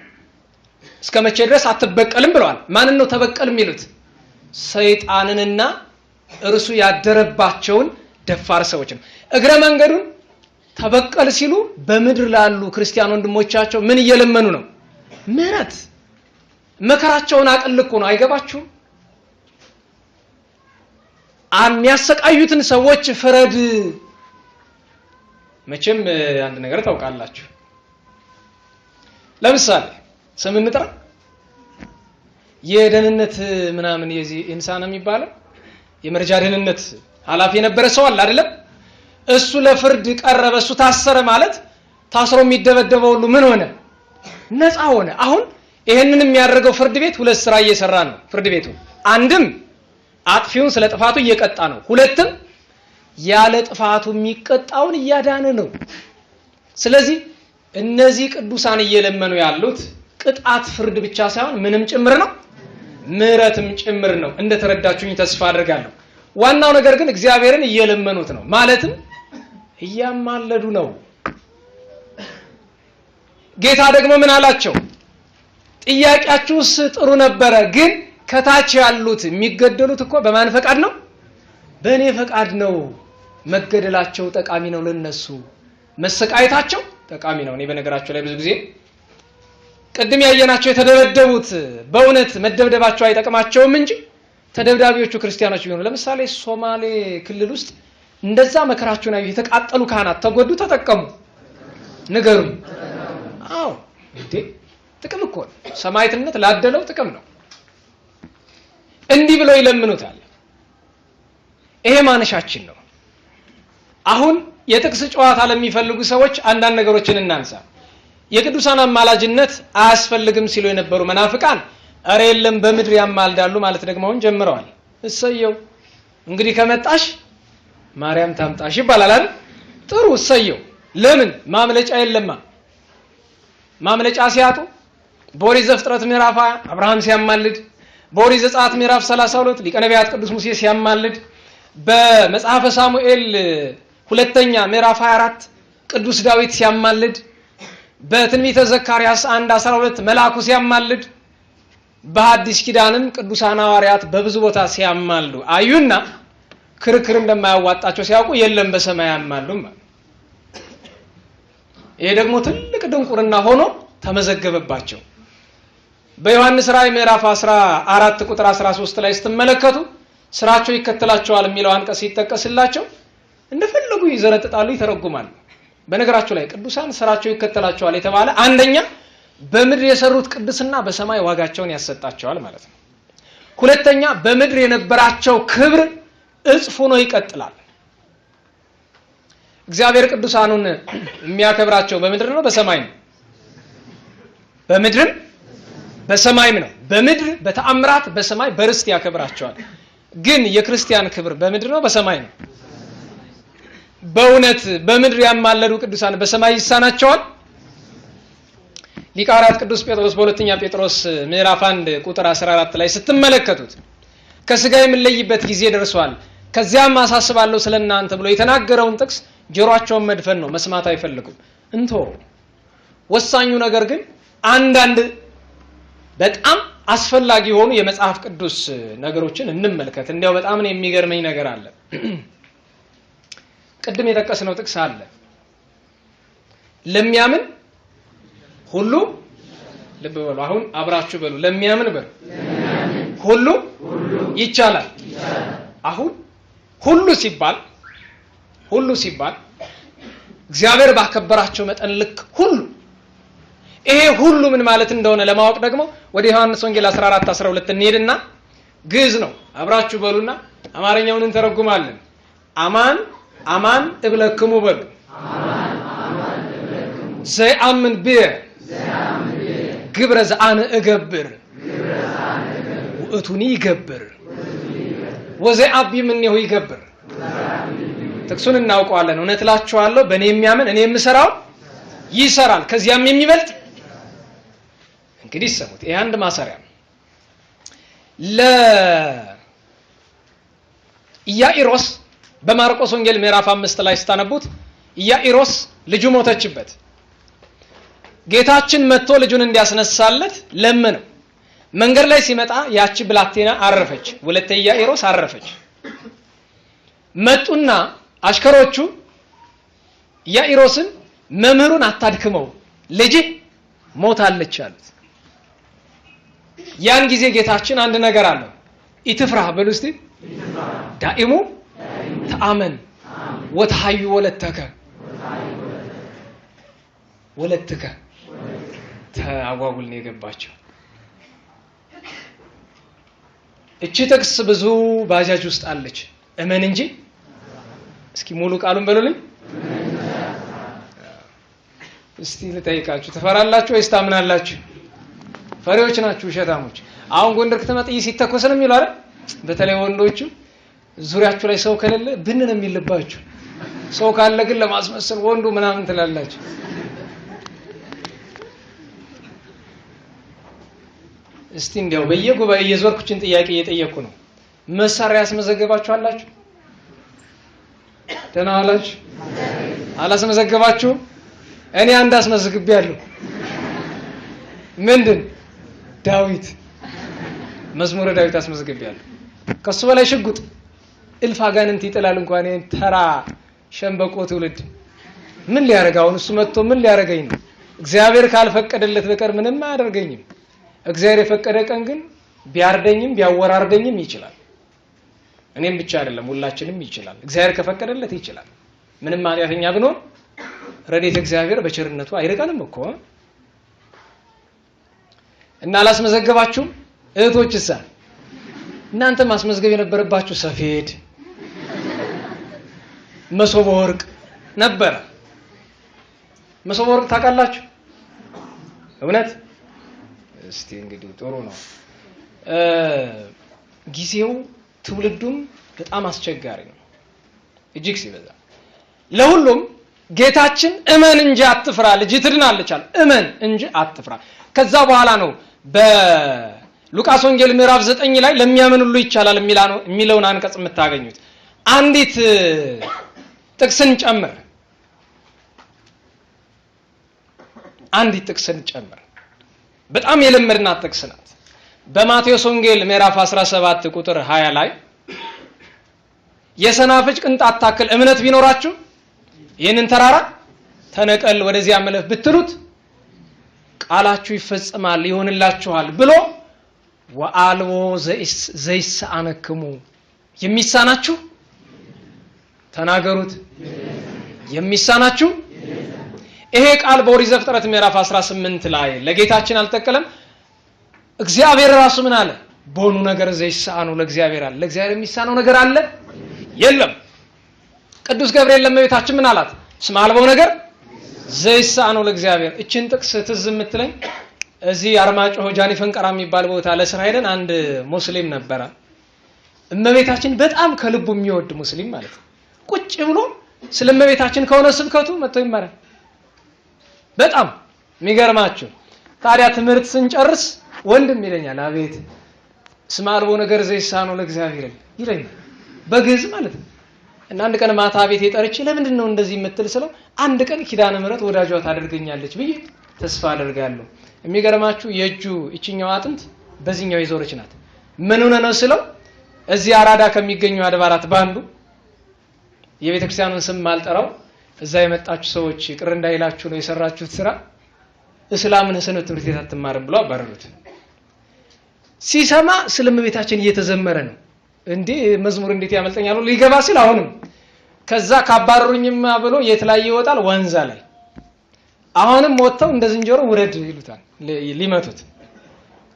እስከ መቼ ድረስ አትበቀልም ብለዋል። ማንን ነው ተበቀል የሚሉት? ሰይጣንንና እርሱ ያደረባቸውን ደፋር ሰዎች ነው። እግረ መንገዱን ተበቀል ሲሉ በምድር ላሉ ክርስቲያን ወንድሞቻቸው ምን እየለመኑ ነው? ምህረት። መከራቸውን አቅልኩ ነው። አይገባችሁም? የሚያሰቃዩትን ሰዎች ፍረድ። መቼም አንድ ነገር ታውቃላችሁ። ለምሳሌ ስም እንጥራ። የደህንነት ምናምን የዚህ ኢንሳን የሚባለው የመረጃ ደህንነት ኃላፊ የነበረ ሰው አለ አይደለም? እሱ ለፍርድ ቀረበ። እሱ ታሰረ ማለት ታስሮ የሚደበደበው ሁሉ ምን ሆነ? ነፃ ሆነ። አሁን ይሄንን የሚያደርገው ፍርድ ቤት ሁለት ስራ እየሰራ ነው። ፍርድ ቤቱ አንድም አጥፊውን ስለ ጥፋቱ እየቀጣ ነው፣ ሁለትም ያለ ጥፋቱ የሚቀጣውን እያዳነ ነው። ስለዚህ እነዚህ ቅዱሳን እየለመኑ ያሉት ቅጣት ፍርድ ብቻ ሳይሆን ምንም ጭምር ነው፣ ምህረትም ጭምር ነው። እንደተረዳችሁኝ ተስፋ አድርጋለሁ። ዋናው ነገር ግን እግዚአብሔርን እየለመኑት ነው፣ ማለትም እያማለዱ ነው። ጌታ ደግሞ ምን አላቸው? ጥያቄያችሁስ ጥሩ ነበረ፣ ግን ከታች ያሉት የሚገደሉት እኮ በማን ፈቃድ ነው? በእኔ ፈቃድ ነው። መገደላቸው ጠቃሚ ነው ለነሱ፣ መሰቃየታቸው ጠቃሚ ነው። እኔ በነገራቸው ላይ ብዙ ጊዜ ቅድም ያየናቸው የተደበደቡት በእውነት መደብደባቸው አይጠቅማቸውም እንጂ ተደብዳቢዎቹ ክርስቲያኖች ቢሆኑ ለምሳሌ ሶማሌ ክልል ውስጥ እንደዛ መከራቸውን አዩ የተቃጠሉ ካህናት ተጎዱ ተጠቀሙ ንገሩኝ። አዎ እንዴ ጥቅም እኮ ነው። ሰማዕትነት ላደለው ጥቅም ነው። እንዲህ ብለው ይለምኑታል። ይሄ ማነሻችን ነው። አሁን የጥቅስ ጨዋታ ለሚፈልጉ ሰዎች አንዳንድ ነገሮችን እናንሳ። የቅዱሳን አማላጅነት አያስፈልግም ሲሉ የነበሩ መናፍቃን አረ የለም በምድር ያማልዳሉ ማለት ደግሞ አሁን ጀምረዋል። እሰየው እንግዲህ ከመጣሽ ማርያም ታምጣሽ ይባላል አይደል? ጥሩ እሰየው። ለምን ማምለጫ የለማ። ማምለጫ ሲያጡ በኦሪት ዘፍጥረት ምዕራፍ 20 አብርሃም ሲያማልድ፣ በኦሪት ዘጸአት ምዕራፍ 32 ሊቀ ነቢያት ቅዱስ ሙሴ ሲያማልድ፣ በመጽሐፈ ሳሙኤል ሁለተኛ ምዕራፍ 24 ቅዱስ ዳዊት ሲያማልድ፣ በትንቢተ ዘካርያስ 1:12 መልአኩ ሲያማልድ፣ በሐዲስ ኪዳንም ቅዱሳን ሐዋርያት በብዙ ቦታ ሲያማልዱ አዩና ክርክር እንደማያዋጣቸው ሲያውቁ የለም በሰማይ ያማሉም። ይሄ ደግሞ ትልቅ ድንቁርና ሆኖ ተመዘገበባቸው። በዮሐንስ ራእይ ምዕራፍ 14 ቁጥር 13 ላይ ስትመለከቱ ስራቸው ይከተላቸዋል የሚለው አንቀጽ ሲጠቀስላቸው እንደፈለጉ ይዘረጥጣሉ፣ ይተረጉማሉ። በነገራቸው ላይ ቅዱሳን ስራቸው ይከተላቸዋል የተባለ አንደኛ በምድር የሰሩት ቅድስና በሰማይ ዋጋቸውን ያሰጣቸዋል ማለት ነው። ሁለተኛ በምድር የነበራቸው ክብር እጽፍ ሆኖ ይቀጥላል። እግዚአብሔር ቅዱሳኑን የሚያከብራቸው በምድር ነው በሰማይ ነው? በምድርም በሰማይም ነው። በምድር በተአምራት በሰማይ በርስት ያከብራቸዋል። ግን የክርስቲያን ክብር በምድር ነው በሰማይ ነው? በእውነት በምድር ያማለዱ ቅዱሳን በሰማይ ይሳናቸዋል? ሊቀ ሐዋርያት ቅዱስ ጴጥሮስ በሁለተኛ ጴጥሮስ ምዕራፍ 1 ቁጥር 14 ላይ ስትመለከቱት ከስጋ የምንለይበት ጊዜ ደርሷል፣ ከዚያም አሳስባለሁ ስለናንተ ብሎ የተናገረውን ጥቅስ ጆሮአቸውን መድፈን ነው፣ መስማት አይፈልጉም። እንቶ ወሳኙ ነገር ግን አንዳንድ በጣም አስፈላጊ የሆኑ የመጽሐፍ ቅዱስ ነገሮችን እንመልከት። እንዲያው በጣም ነው የሚገርመኝ ነገር አለ። ቅድም የጠቀስነው ጥቅስ አለ። ለሚያምን ሁሉ ልብ በሉ። አሁን አብራችሁ በሉ። ለሚያምን በሉ ሁሉ ይቻላል። አሁን ሁሉ ሲባል እግዚአብሔር ባከበራቸው መጠን ልክ ሁሉ፣ ይሄ ሁሉ ምን ማለት እንደሆነ ለማወቅ ደግሞ ወደ ዮሐንስ ወንጌል 14:12 እንሄድና ግዕዝ ነው። አብራችሁ በሉና አማርኛውን እንተረጉማለን። አማን አማን እብለክሙ በሉ ዘአምን ብየ ግብረ ዘአነ እገብር ውእቱኒ ይገብር ወዘአቢ ምኔሁ ይገብር። ጥቅሱን እናውቀዋለን። እውነት እላችኋለሁ በእኔ የሚያምን እኔ የምሰራው ይሰራል ከዚያም የሚበልጥ። እንግዲህ ሰሙት። ይሄ አንድ ማሰሪያ ነው። ለኢያኢሮስ በማርቆስ ወንጌል ምዕራፍ 5 ላይ ስታነቡት ኢያኢሮስ ልጁ ሞተችበት። ጌታችን መጥቶ ልጁን እንዲያስነሳለት ለመነው። መንገድ ላይ ሲመጣ ያቺ ብላቴና አረፈች። ወለተ ኢያኢሮስ አረፈች። መጡና አሽከሮቹ ኢያኢሮስን መምህሩን አታድክመው ልጅ ሞታለች አሉት። ያን ጊዜ ጌታችን አንድ ነገር አለው። ኢትፍራህ በሉ እስቲ ዳኢሙ ተአመን ወተሐዩ ወለተከ ተአጓጉል ነው የገባቸው። እቺ ጥቅስ ብዙ ባጃጅ ውስጥ አለች። እመን እንጂ እስኪ ሙሉ ቃሉን በሉልኝ እስቲ ልጠይቃችሁ። ትፈራላችሁ ወይስ ታምናላችሁ? ፈሪዎች ናችሁ ውሸታሞች። አሁን ጎንደር ከተማ ጥይት ሲተኮስ ነው የሚለው አይደል? በተለይ ወንዶቹ ዙሪያችሁ ላይ ሰው ከሌለ ብን ነው የሚልባችሁ። ሰው ካለ ግን ለማስመሰል ወንዱ ምናምን ትላላችሁ። እስቲ እንዲያው በየጉባኤ የዞርኩችን ጥያቄ እየጠየቅኩ ነው። መሳሪያ ያስመዘገባችሁ አላችሁ? ደህና አላችሁ? አላስመዘገባችሁ? እኔ አንድ አስመዝግቤያለሁ። ምንድን? ዳዊት መዝሙረ ዳዊት አስመዝግቤያለሁ። ከሱ በላይ ሽጉጥ እልፍ አጋንንት ይጥላል እንኳን ተራ ሸምበቆ ትውልድ ምን ሊያረጋውን እሱ መጥቶ ምን ሊያረገኝ ነው? እግዚአብሔር ካልፈቀደለት በቀር ምንም አያደርገኝም። እግዚአብሔር የፈቀደ ቀን ግን ቢያርደኝም ቢያወራርደኝም ይችላል። እኔም ብቻ አይደለም ሁላችንም ይችላል። እግዚአብሔር ከፈቀደለት ይችላል። ምንም ኃጢአተኛ ብንሆን ረድኤተ እግዚአብሔር በቸርነቱ አይርቀንም እኮ። እና አላስመዘገባችሁም እህቶችሳ? እናንተ ማስመዝገብ የነበረባችሁ ሰፌድ፣ መሶበ ወርቅ ነበር። መሶበ ወርቅ ታውቃላችሁ? እውነት? እስቲ እንግዲህ ጥሩ ነው። ጊዜው ትውልዱም በጣም አስቸጋሪ ነው እጅግ ሲበዛ። ለሁሉም ጌታችን እመን እንጂ አትፍራ ልጅ ትድናለች አለ። እመን እንጂ አትፍራ። ከዛ በኋላ ነው በሉቃስ ወንጌል ምዕራፍ 9 ላይ ለሚያምን ሁሉ ይቻላል የሚለውን አንቀጽ የምታገኙት። አንዲት ጥቅስን ጨምር፣ አንዲት ጥቅስን ጨምር። በጣም የለመድናት ጥቅስ ናት። በማቴዎስ ወንጌል ምዕራፍ 17 ቁጥር 20 ላይ የሰናፍጭ ቅንጣት ታክል እምነት ቢኖራችሁ ይህንን ተራራ ተነቀል ወደዚያ መለፍ ብትሉት ቃላችሁ ይፈጸማል ይሆንላችኋል ብሎ ወአልቦ ዘይሳነክሙ የሚሳናችሁ ተናገሩት የሚሳናችሁ። ይሄ ቃል በኦሪት ዘፍጥረት ምዕራፍ 18 ላይ ለጌታችን አልተቀለም። እግዚአብሔር ራሱ ምን አለ? በሆኑ ነገር ዘይሳኑ ለእግዚአብሔር አለ። ለእግዚአብሔር የሚሳነው ነገር አለ የለም። ቅዱስ ገብርኤል ለእመቤታችን ምን አላት? እስመ አልቦ ነገር ዘይሳኑ ለእግዚአብሔር። እችን ጥቅስ ትዝ የምትለኝ እዚህ አርማጭሆ ጃኒ ፈንቀራ የሚባል ቦታ ለስራ ሄደን አንድ ሙስሊም ነበረ። እመቤታችን በጣም ከልቡ የሚወድ ሙስሊም ማለት ነው። ቁጭ ብሎ ስለ እመቤታችን ከሆነ ስብከቱ መጥቶ ይማራል። በጣም የሚገርማችሁ ታዲያ ትምህርት ስንጨርስ ወንድም ይለኛል፣ አቤት እስመ አልቦ ነገር ዘይሳኑ ለእግዚአብሔር ይለኛል፣ በግዕዝ ማለት ነው። እና አንድ ቀን ማታ ቤት የጠርቼ ለምንድን ነው እንደዚህ የምትል ስለው አንድ ቀን ኪዳነ ምሕረት ወዳጇ ታደርገኛለች ብዬ ተስፋ አደርጋለሁ። የሚገርማችሁ የእጁ እቺኛው አጥንት በዚህኛው ይዞርች ናት። ምን ሆነ ነው ስለው እዚህ አራዳ ከሚገኙ አድባራት ባንዱ የቤተክርስቲያኑን ስም ማልጠራው እዛ የመጣችሁ ሰዎች ቅር እንዳይላችሁ ነው የሰራችሁት ስራ እስላምን ሰንበት ትምህርት ቤት አትማርም ብሎ አባረሩት። ሲሰማ ስለእመቤታችን እየተዘመረ ነው። እንዴ መዝሙር እንዴት ያመልጠኛል ብሎ ሊገባ ሲል አሁንም ከዛ ካባረሩኝማ ብሎ የት ላይ ይወጣል? ወንዛ ላይ። አሁንም ወጥተው እንደ ዝንጀሮ ውረድ ይሉታል ሊመቱት።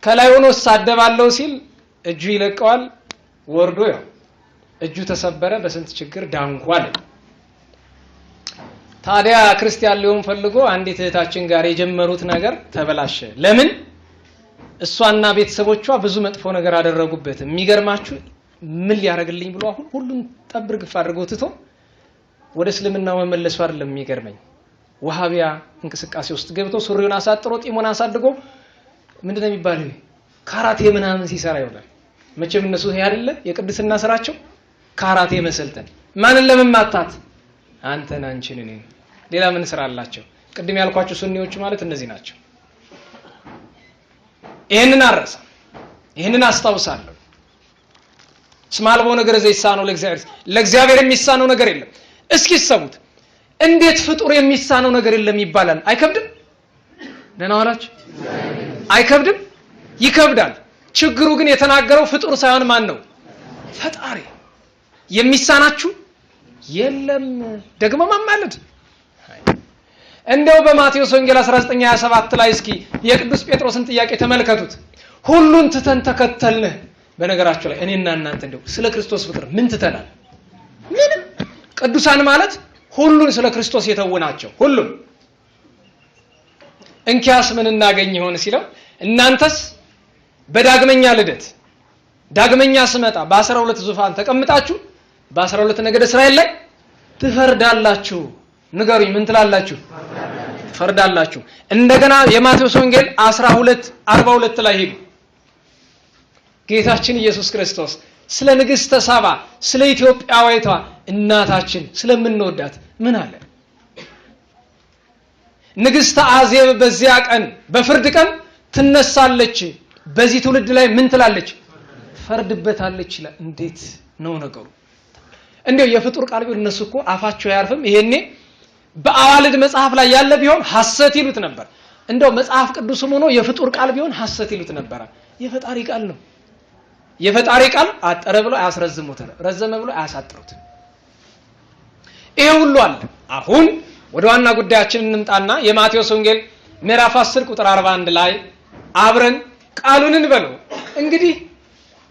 ከላይ ሆኖ ሳደባለው ሲል እጁ ይለቀዋል። ወርዶ ያው እጁ ተሰበረ። በስንት ችግር ዳንኳል። ታዲያ ክርስቲያን ሊሆን ፈልጎ አንዲት እህታችን ጋር የጀመሩት ነገር ተበላሸ። ለምን? እሷና ቤተሰቦቿ ብዙ መጥፎ ነገር አደረጉበት። የሚገርማችሁ ምን ሊያረግልኝ ብሎ አሁን ሁሉን ጠብር ግፍ አድርጎ ትቶ ወደ እስልምናው መመለሱ አይደለም የሚገርመኝ። ወሃቢያ እንቅስቃሴ ውስጥ ገብቶ ሱሪውን አሳጥሮ ጢሙን አሳድጎ ምንድነው የሚባለው ካራቴ ምናምን ሲሰራ ይውላል። መቼም እነሱ ይሄ አይደለ የቅድስና ስራቸው፣ ካራቴ መሰልጠን። ማንን ለመማታት? አንተን አንቺን እኔን። ሌላ ምን ስራ አላቸው? ቅድም ያልኳቸው ሱኒዎች ማለት እነዚህ ናቸው። ይሄንን አረሳ፣ ይሄንን አስታውሳለሁ። እስመ አልቦ ነገር ዘይሳኑ ለእግዚአብሔር የሚሳነው ነገር የለም። እስኪ ሰሙት። እንዴት ፍጡር የሚሳነው ነገር የለም ይባላል? አይከብድም? ደህና ዋላችሁ? አይከብድም? ይከብዳል። ችግሩ ግን የተናገረው ፍጡር ሳይሆን ማን ነው? ፈጣሪ። የሚሳናችሁ የለም። ደግሞ ማማለድ እንደው በማቴዎስ ወንጌል 19:27 ላይ እስኪ የቅዱስ ጴጥሮስን ጥያቄ ተመልከቱት። ሁሉን ትተን ተከተልንህ። በነገራችሁ ላይ እኔና እናንተ እንደው ስለ ክርስቶስ ፍቅር ምን ትተናል? ምንም። ቅዱሳን ማለት ሁሉን ስለ ክርስቶስ የተወናቸው ሁሉም። እንኪያስ ምን እናገኝ ይሆን ሲለው እናንተስ በዳግመኛ ልደት ዳግመኛ ስመጣ በ12 ዙፋን ተቀምጣችሁ በ12 ነገደ እስራኤል ላይ ትፈርዳላችሁ። ንገሩኝ፣ ምን ትላላችሁ? ትፈርዳላችሁ። እንደገና የማቴዎስ ወንጌል 12:42 ላይ ሄዱ። ጌታችን ኢየሱስ ክርስቶስ ስለ ንግስተ ሳባ ስለ ኢትዮጵያዊቷ እናታችን ስለምንወዳት ምን አለ? ንግስተ አዜብ በዚያ ቀን በፍርድ ቀን ትነሳለች፣ በዚህ ትውልድ ላይ ምን ትላለች? ፈርድበታለች ይላል። እንዴት ነው ነገሩ? እንደው የፍጡር ቃል ቢሆን እነሱ እኮ አፋቸው አያርፍም። ይሄኔ በአዋልድ መጽሐፍ ላይ ያለ ቢሆን ሐሰት ይሉት ነበር። እንደው መጽሐፍ ቅዱስም ሆኖ የፍጡር ቃል ቢሆን ሐሰት ይሉት ነበር። የፈጣሪ ቃል ነው። የፈጣሪ ቃል አጠረ ብሎ አያስረዝሙት፣ ረዘመ ብሎ አያሳጥሩት። ይሄ ሁሉ አለ። አሁን ወደ ዋና ጉዳያችን እንምጣና የማቴዎስ ወንጌል ምዕራፍ 10 ቁጥር 41 ላይ አብረን ቃሉን እንበለው። እንግዲህ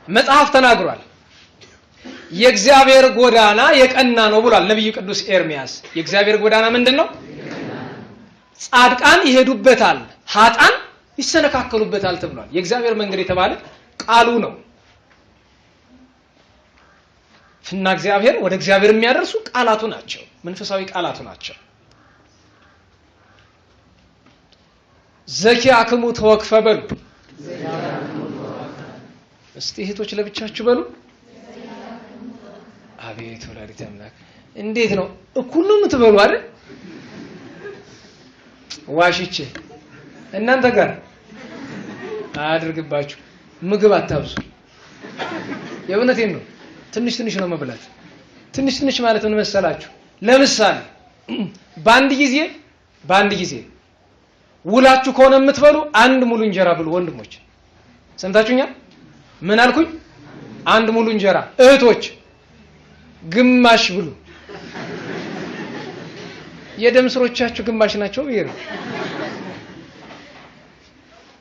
መጽሐፍ ተናግሯል። የእግዚአብሔር ጎዳና የቀና ነው ብሏል ነብዩ ቅዱስ ኤርሚያስ። የእግዚአብሔር ጎዳና ምንድነው? ጻድቃን ይሄዱበታል፣ ኃጥአን ይሰነካከሉበታል ተብሏል። የእግዚአብሔር መንገድ የተባለ ቃሉ ነው። ፍና እግዚአብሔር ወደ እግዚአብሔር የሚያደርሱ ቃላቱ ናቸው፣ መንፈሳዊ ቃላቱ ናቸው። ዘኪያክሙ ተወክፈ በሉ። እስቲ እህቶች ለብቻችሁ በሉ። አቤት ወላዲተ አምላክ! እንዴት ነው እኩል ነው የምትበሉ አይደል? ዋሽቼ እናንተ ጋር አድርግባችሁ ምግብ አታብዙ። የእውነቴን ነው። ትንሽ ትንሽ ነው መብላት። ትንሽ ትንሽ ማለት ምን መሰላችሁ? ለምሳሌ በአንድ ጊዜ ውላችሁ ከሆነ የምትበሉ አንድ ሙሉ እንጀራ ብሉ። ወንድሞች ሰምታችሁኛል? ምን አልኩኝ? አንድ ሙሉ እንጀራ። እህቶች ግማሽ ብሉ። የደም ስሮቻችሁ ግማሽ ናቸው ይሄ።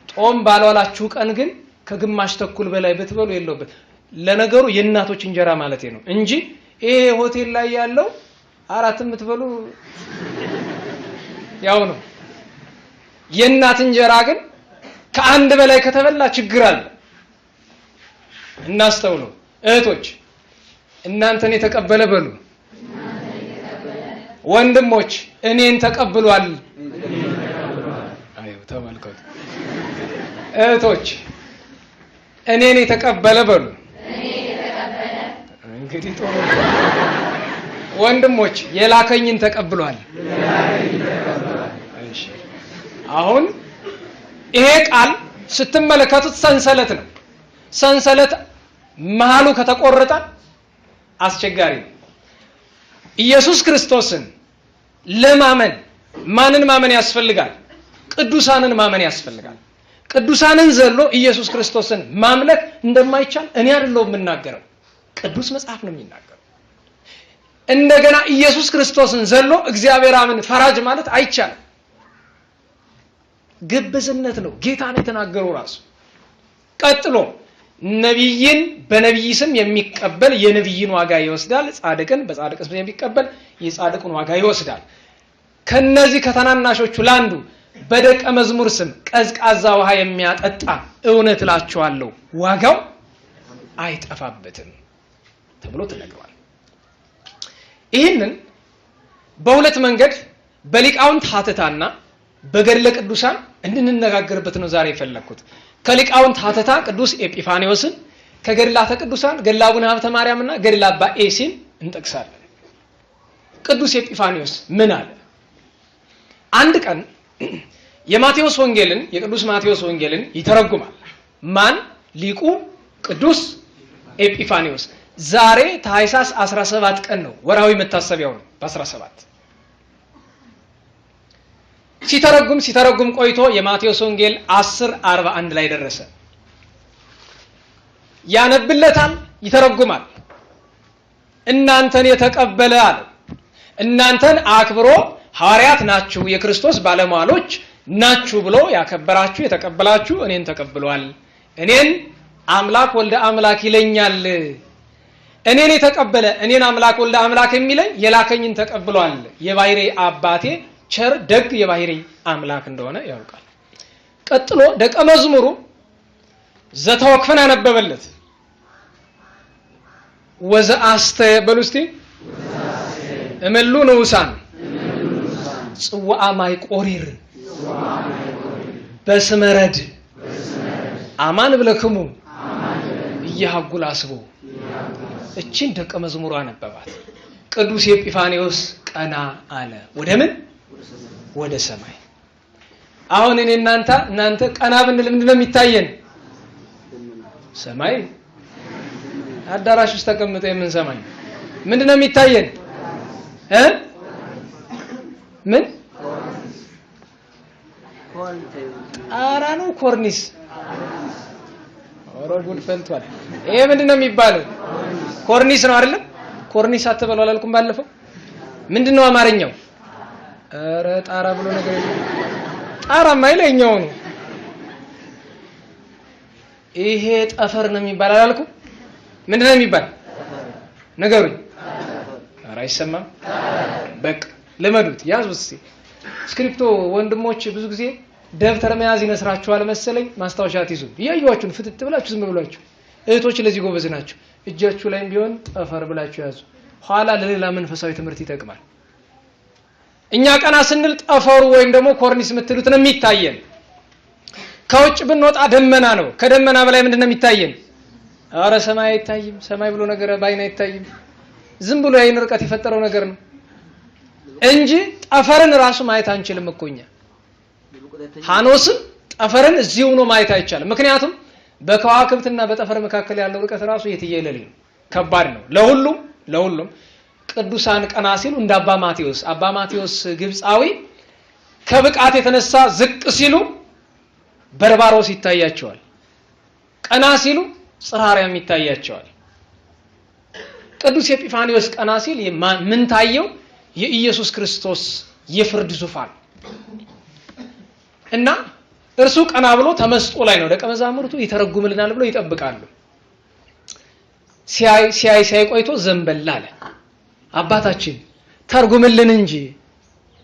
ጾም ባልዋላችሁ ቀን ግን ከግማሽ ተኩል በላይ ብትበሉ የለውበት። ለነገሩ የእናቶች እንጀራ ማለት ነው እንጂ ይሄ ሆቴል ላይ ያለው አራት የምትበሉ ያው ነው። የእናት እንጀራ ግን ከአንድ በላይ ከተበላ ችግር አለ። እናስተውሉ እህቶች። እናንተን የተቀበለ በሉ። ወንድሞች እኔን ተቀብሏል። አዩ ተመልከቱ። እህቶች እኔን የተቀበለ በሉ። እንግዲህ ጥሩ። ወንድሞች የላከኝን ተቀብሏል። እሺ አሁን ይሄ ቃል ስትመለከቱት ሰንሰለት ነው። ሰንሰለት መሃሉ ከተቆረጠ አስቸጋሪ ነው። ኢየሱስ ክርስቶስን ለማመን ማንን ማመን ያስፈልጋል? ቅዱሳንን ማመን ያስፈልጋል። ቅዱሳንን ዘሎ ኢየሱስ ክርስቶስን ማምለክ እንደማይቻል እኔ አይደለሁም የምናገረው፣ ቅዱስ መጽሐፍ ነው የሚናገረው። እንደገና ኢየሱስ ክርስቶስን ዘሎ እግዚአብሔር አምን ፈራጅ ማለት አይቻልም። ግብዝነት ነው። ጌታ ነው የተናገረው ራሱ። ቀጥሎ ነብይን በነብይ ስም የሚቀበል የነብይን ዋጋ ይወስዳል፣ ጻድቅን በጻድቅ ስም የሚቀበል የጻድቅን ዋጋ ይወስዳል። ከነዚህ ከተናናሾቹ ላንዱ በደቀ መዝሙር ስም ቀዝቃዛ ውሃ የሚያጠጣ እውነት እላችኋለሁ ዋጋው አይጠፋበትም ተብሎ ተነግሯል። ይህንን በሁለት መንገድ በሊቃውንት ሐተታና በገድለ ቅዱሳን እንድንነጋገርበት ነው ዛሬ የፈለኩት። ከሊቃውንት ሐተታ ቅዱስ ኤጲፋኒዮስን፣ ከገድላተ ቅዱሳን ገድለ አቡነ ሀብተ ማርያምና ገድለ አባ ኤሲን እንጠቅሳለን። ቅዱስ ኤጲፋኒዮስ ምን አለ? አንድ ቀን የማቴዎስ ወንጌልን የቅዱስ ማቴዎስ ወንጌልን ይተረጉማል። ማን? ሊቁ ቅዱስ ኤጲፋኒዮስ። ዛሬ ታኅሳስ 17 ቀን ነው፣ ወርሃዊ መታሰቢያው ነው። በ17 ሲተረጉም ቆይቶ የማቴዎስ ወንጌል 10:41 ላይ ደረሰ። ያነብለታል፣ ይተረጉማል። እናንተን የተቀበለ አለ። እናንተን አክብሮ ሐዋርያት ናችሁ፣ የክርስቶስ ባለሟሎች ናችሁ ብሎ ያከበራችሁ የተቀበላችሁ እኔን ተቀብሏል። እኔን አምላክ ወልደ አምላክ ይለኛል። እኔን የተቀበለ እኔን አምላክ ወልደ አምላክ የሚለኝ የላከኝን ተቀብሏል። የባህሪ አባቴ ቸር ደግ የባህሪ አምላክ እንደሆነ ያውቃል። ቀጥሎ ደቀ መዝሙሩ ዘተወክፈን አነበበለት። ወዘአስተ በሉስቲ እመሉ ንዑሳን ጽዋአ ማይ ቆሪር በስመረድ አማን ብለክሙ እያጉል አስቦ። እቺን ደቀ መዝሙሩ አነበባት። ቅዱስ ኤጲፋኒዮስ ቀና አለ። ወደ ምን? ወደ ሰማይ። አሁን እኔ እናንተ ቀና ብንል ምንድነው የሚታየን? ሰማይ። አዳራሽ ውስጥ ተቀምጠ የምን ሰማይ ምንድነው የሚታየን? ምን ጣራ ነው ኮርኒስ? ኧረ ጉድ ፈልቷል። ይሄ ምንድነው የሚባለው? ኮርኒስ ነው አይደለም? ኮርኒስ አትበሉ አላልኩም ባለፈው? ምንድነው አማርኛው? ኧረ ጣራ ብሎ ነገር የለም። ጣራማ ይለኛው ነው። ይሄ ጠፈር ነው የሚባል አላልኩም? ምንድነው የሚባል ነገሩኝ። ኧረ አይሰማም። በቃ ለመዱት፣ ያዙት እስቲ ስክሪፕቶ። ወንድሞች ብዙ ጊዜ ደብተር መያዝ ይመስራችኋል መሰለኝ፣ ማስታወሻ ትይዙ። እያዩዋችሁን ፍትት ብላችሁ ዝም ብላችሁ። እህቶች ለዚህ ጎበዝ ናቸው። እጃችሁ ላይም ቢሆን ጠፈር ብላችሁ ያዙ። ኋላ ለሌላ መንፈሳዊ ትምህርት ይጠቅማል። እኛ ቀና ስንል ጠፈሩ ወይም ደግሞ ኮርኒስ የምትሉት ነው የሚታየን። ከውጭ ብንወጣ ደመና ነው። ከደመና በላይ ምንድነው የሚታየን? ኧረ ሰማይ አይታይም። ሰማይ ብሎ ነገር ባይን አይታይም። ዝም ብሎ የዓይን ርቀት የፈጠረው ነገር ነው እንጂ ጠፈርን ራሱ ማየት አንችልም እኮ እኛ። ሐኖስም ጠፈርን እዚሁ ነው ማየት አይቻልም። ምክንያቱም በከዋክብትና በጠፈር መካከል ያለው ርቀት ራሱ የትየለሌ ነው፣ ከባድ ነው ለሁሉም። ቅዱሳን ቀና ሲሉ እንደ አባ ማቴዎስ ግብፃዊ ከብቃት የተነሳ ዝቅ ሲሉ በርባሮስ ይታያቸዋል፣ ቀና ሲሉ ጽራሪያም ይታያቸዋል። ቅዱስ ኤጲፋኒዮስ ቀና ሲል ምን ታየው? የኢየሱስ ክርስቶስ የፍርድ ዙፋን እና እርሱ ቀና ብሎ ተመስጦ ላይ ነው። ደቀ መዛሙርቱ ይተረጉምልናል ብሎ ይጠብቃሉ። ሲያይ ቆይቶ ዘንበል አለ። አባታችን ተርጉምልን እንጂ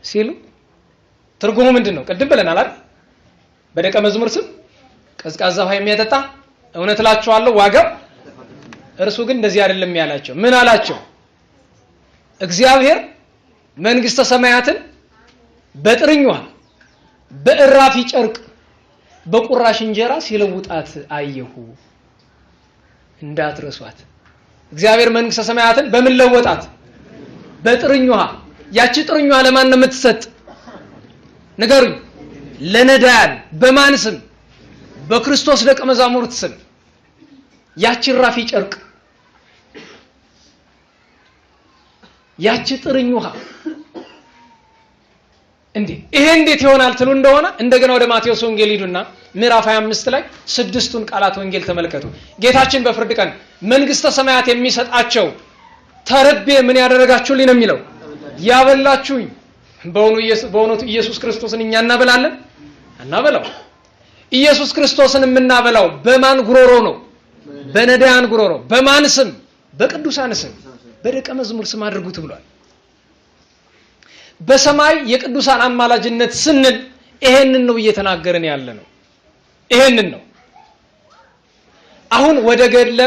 ሲሉ ትርጉሙ ምንድነው? ቅድም ብለናል አይደል? በደቀ መዝሙር ስም ቀዝቃዛ ውሃ የሚያጠጣ እውነት እላችኋለሁ ዋጋው። እርሱ ግን እንደዚህ አይደለም ያላቸው። ምን አላቸው? እግዚአብሔር መንግስተ ሰማያትን በጥርኝ ውሃ፣ በእራፊ ጨርቅ፣ በቁራሽ እንጀራ ሲለውጣት አየሁ። እንዳትረሷት። እግዚአብሔር መንግስተ ሰማያትን በምን ለወጣት? በጥርኝ ውሃ። ያቺ ጥርኝ ውሃ ለማን ነው የምትሰጥ? ንገሩኝ። ለነዳያን። በማን ስም? በክርስቶስ ደቀ መዛሙርት ስም። ያቺ እራፊ ጨርቅ፣ ያቺ ጥርኝ ውሃ ይሄ እንዴት ይሆናል ትሉ እንደሆነ እንደገና ወደ ማቴዎስ ወንጌል ሂዱና ምዕራፍ 25 ላይ 6ቱን ቃላት ወንጌል ተመልከቱ። ጌታችን በፍርድ ቀን መንግስተ ሰማያት የሚሰጣቸው ምን ያደረጋችሁልኝ ነው የሚለው? ያበላችሁኝ። በእውነቱ ኢየሱስ ክርስቶስን እኛ እናበላለን? እናበላው። ኢየሱስ ክርስቶስን የምናበላው በማን ጉሮሮ ነው? በነዳያን ጉሮሮ። በማን ስም? በቅዱሳን ስም፣ በደቀ መዝሙር ስም አድርጉት ብሏል። በሰማይ የቅዱሳን አማላጅነት ስንል ይሄንን ነው እየተናገርን ያለ ነው። ይሄንን ነው። አሁን ወደ ገድለ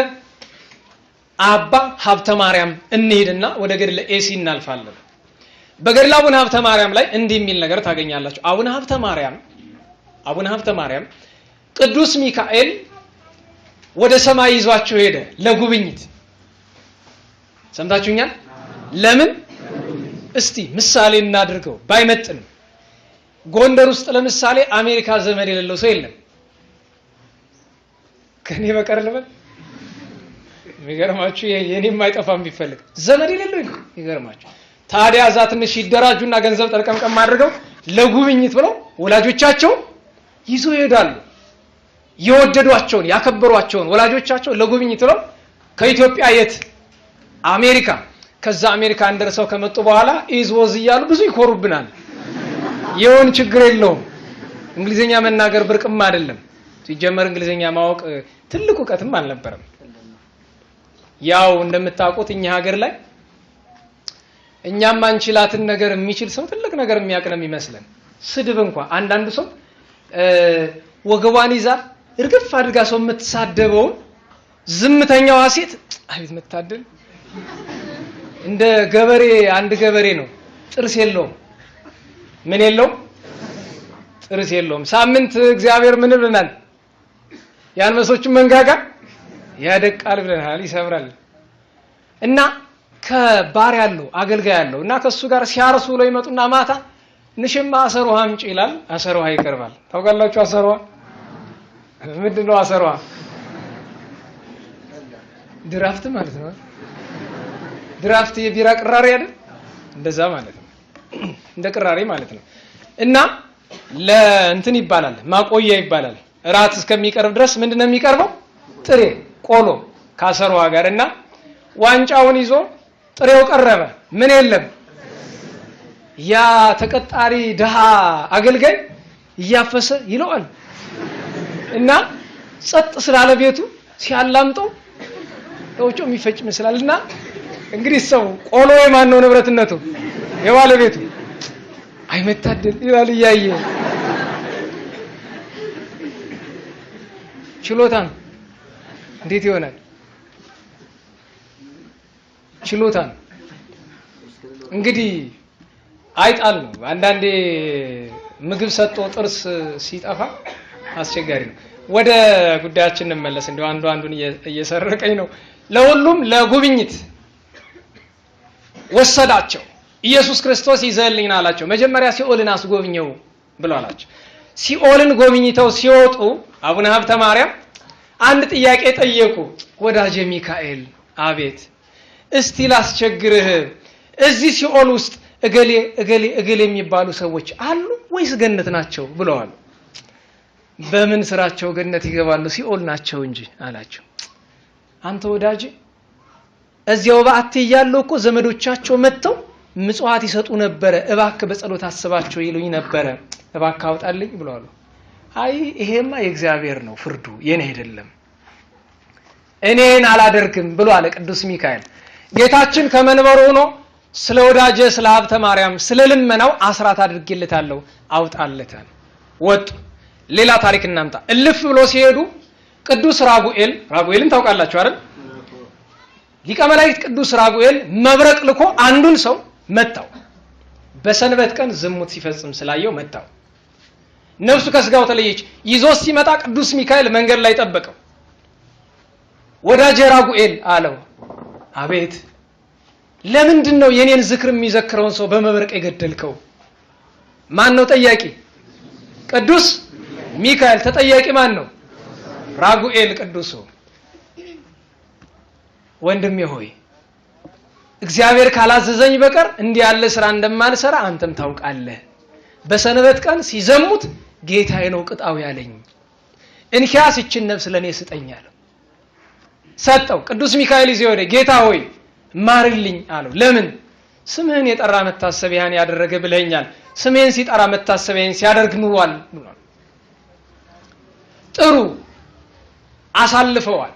አባ ሀብተ ማርያም እንሄድና ወደ ገድለ ኤሲ እናልፋለን። በገድለ አቡነ ሀብተ ማርያም ላይ እንዲህ የሚል ነገር ታገኛላችሁ። አቡነ ሀብተ ማርያም ቅዱስ ሚካኤል ወደ ሰማይ ይዟቸው ሄደ ለጉብኝት። ሰምታችሁኛል? ለምን? እስቲ ምሳሌ እናድርገው ባይመጥንም። ጎንደር ውስጥ ለምሳሌ አሜሪካ ዘመድ የሌለው ሰው የለም ከኔ በቀር ለምን? የሚገርማችሁ የኔም አይጠፋም ቢፈልግ ዘመድ የሌለው ይገርማችሁ። ታዲያ እዛ ትንሽ ይደራጁና ገንዘብ ጠርቀምቀም አድርገው ለጉብኝት ብለው ወላጆቻቸው ይዞ ይሄዳሉ። የወደዷቸውን ያከበሯቸውን ወላጆቻቸው ለጉብኝት ብለው ከኢትዮጵያ የት? አሜሪካ። ከዛ አሜሪካ እንደርሰው ከመጡ በኋላ ኢዝወዝ እያሉ ብዙ ይኮሩብናል። የሆነ ችግር የለውም። እንግሊዘኛ መናገር ብርቅም አይደለም። ሲጀመር እንግሊዘኛ ማወቅ ትልቅ ዕውቀትም አልነበረም። ያው እንደምታውቁት እኛ ሀገር ላይ እኛም አንችላትን ነገር የሚችል ሰው ትልቅ ነገር የሚያውቅ ነው የሚመስለን። ስድብ እንኳን አንዳንዱ ሰው ወገቧን ይዛ እርግፍ አድርጋ ሰው የምትሳደበውን ዝምተኛዋ ሴት አቤት መታደል። እንደ ገበሬ አንድ ገበሬ ነው፣ ጥርስ የለውም። ምን የለውም? ጥርስ የለውም። ሳምንት እግዚአብሔር ምን ብለናል? የአንበሶችን መንጋጋ ያደቃል ብለናል፣ ይሰብራል። እና ከባር ያለው አገልጋይ ያለው እና ከሱ ጋር ሲያርሱ ብለው ይመጡና ማታ ንሽማ አሰር ውሃ አምጪ ይላል። አሰር ውሃ ይቀርባል። ታውቃላችሁ አሰር ውሃ ምንድነው? አሰር ውሃ ድራፍት ማለት ነው። ድራፍት የቢራ ቅራሪ አይደል? እንደዛ ማለት ነው። እንደ ቅራሪ ማለት ነው። እና ለእንትን ይባላል ማቆያ ይባላል። እራት እስከሚቀርብ ድረስ ምንድነው የሚቀርበው? ጥሬ ቆሎ ካሰሯ ጋር እና ዋንጫውን ይዞ ጥሬው ቀረበ። ምን የለም። ያ ተቀጣሪ ድሃ አገልጋይ እያፈሰ ይለዋል እና ጸጥ ስላለ ቤቱ ሲያላምጠው ወጮ የሚፈጭ መስላልና እንግዲህ ሰው ቆሎ የማን ነው ንብረትነቱ? የባለቤቱ። አይመታደል ይላል እያየ ችሎታን እንዴት ይሆናል? ችሎታን እንግዲህ አይጣል ነው። አንዳንዴ ምግብ ሰጥቶ ጥርስ ሲጠፋ አስቸጋሪ ነው። ወደ ጉዳያችን እንመለስ። እንደው አንዱን እየሰረቀኝ ነው። ለሁሉም ለጉብኝት ወሰዳቸው። ኢየሱስ ክርስቶስ ይዘልኝና አላቸው። መጀመሪያ ሲኦልን አስጎብኘው ብሎ አላቸው። ሲኦልን ጎብኝተው ሲወጡ አቡነ ሀብተ ማርያም አንድ ጥያቄ ጠየቁ። ወዳጄ ሚካኤል፣ አቤት። እስቲ ላስቸግርህ፣ እዚህ ሲኦል ውስጥ እገሌ እገሌ እገሌ የሚባሉ ሰዎች አሉ ወይስ ገነት ናቸው ብለዋል። በምን ስራቸው ገነት ይገባሉ? ሲኦል ናቸው እንጂ አላቸው። አንተ ወዳጄ እዚያው በአት ያለው እኮ ዘመዶቻቸው መጥተው ምጽዋት ይሰጡ ነበረ። እባክህ በጸሎት አስባቸው ይሉኝ ነበረ፣ እባክህ አውጣልኝ ብለዋል። አይ ይሄማ የእግዚአብሔር ነው ፍርዱ፣ የኔ አይደለም፣ እኔን አላደርግም ብሎ አለ ቅዱስ ሚካኤል። ጌታችን ከመንበሩ ሆኖ ስለ ወዳጄ ስለ ሀብተ ማርያም ስለ ልመናው አስራት አድርጌለታለሁ አውጣለታል። ወጡ። ሌላ ታሪክ እናምጣ። እልፍ ብሎ ሲሄዱ ቅዱስ ራጉኤልን ታውቃላችሁ አይደል? ሊቀ መላእክት ቅዱስ ራጉኤል መብረቅ ልኮ አንዱን ሰው መታው። በሰንበት ቀን ዝሙት ሲፈጽም ስላየው መታው። ነፍሱ ከስጋው ተለየች። ይዞ ሲመጣ ቅዱስ ሚካኤል መንገድ ላይ ጠበቀው። ወዳጄ ራጉኤል አለው። አቤት። ለምንድን ነው የኔን ዝክር የሚዘክረውን ሰው በመብረቅ የገደልከው? ማን ነው ጠያቂ? ቅዱስ ሚካኤል። ተጠያቂ ማን ነው? ራጉኤል ቅዱሱ። ወንድሜ ሆይ እግዚአብሔር ካላዘዘኝ በቀር እንዲህ ያለ ስራ እንደማልሰራ አንተም ታውቃለህ። በሰንበት ቀን ሲዘሙት ጌታዬ ነው ቅጣው ያለኝ። እንኪያስ ይችን ነፍስ ለኔ ስጠኛል። ሰጠው። ቅዱስ ሚካኤል ይዘው ወደ ጌታ ሆይ ማርልኝ አለው። ለምን? ስምህን የጠራ መታሰቢያን ያደረገ ብለኛል። ስሜን ሲጠራ መታሰቢያን ሲያደርግ ኑሯል ብሏል። ጥሩ አሳልፈዋል።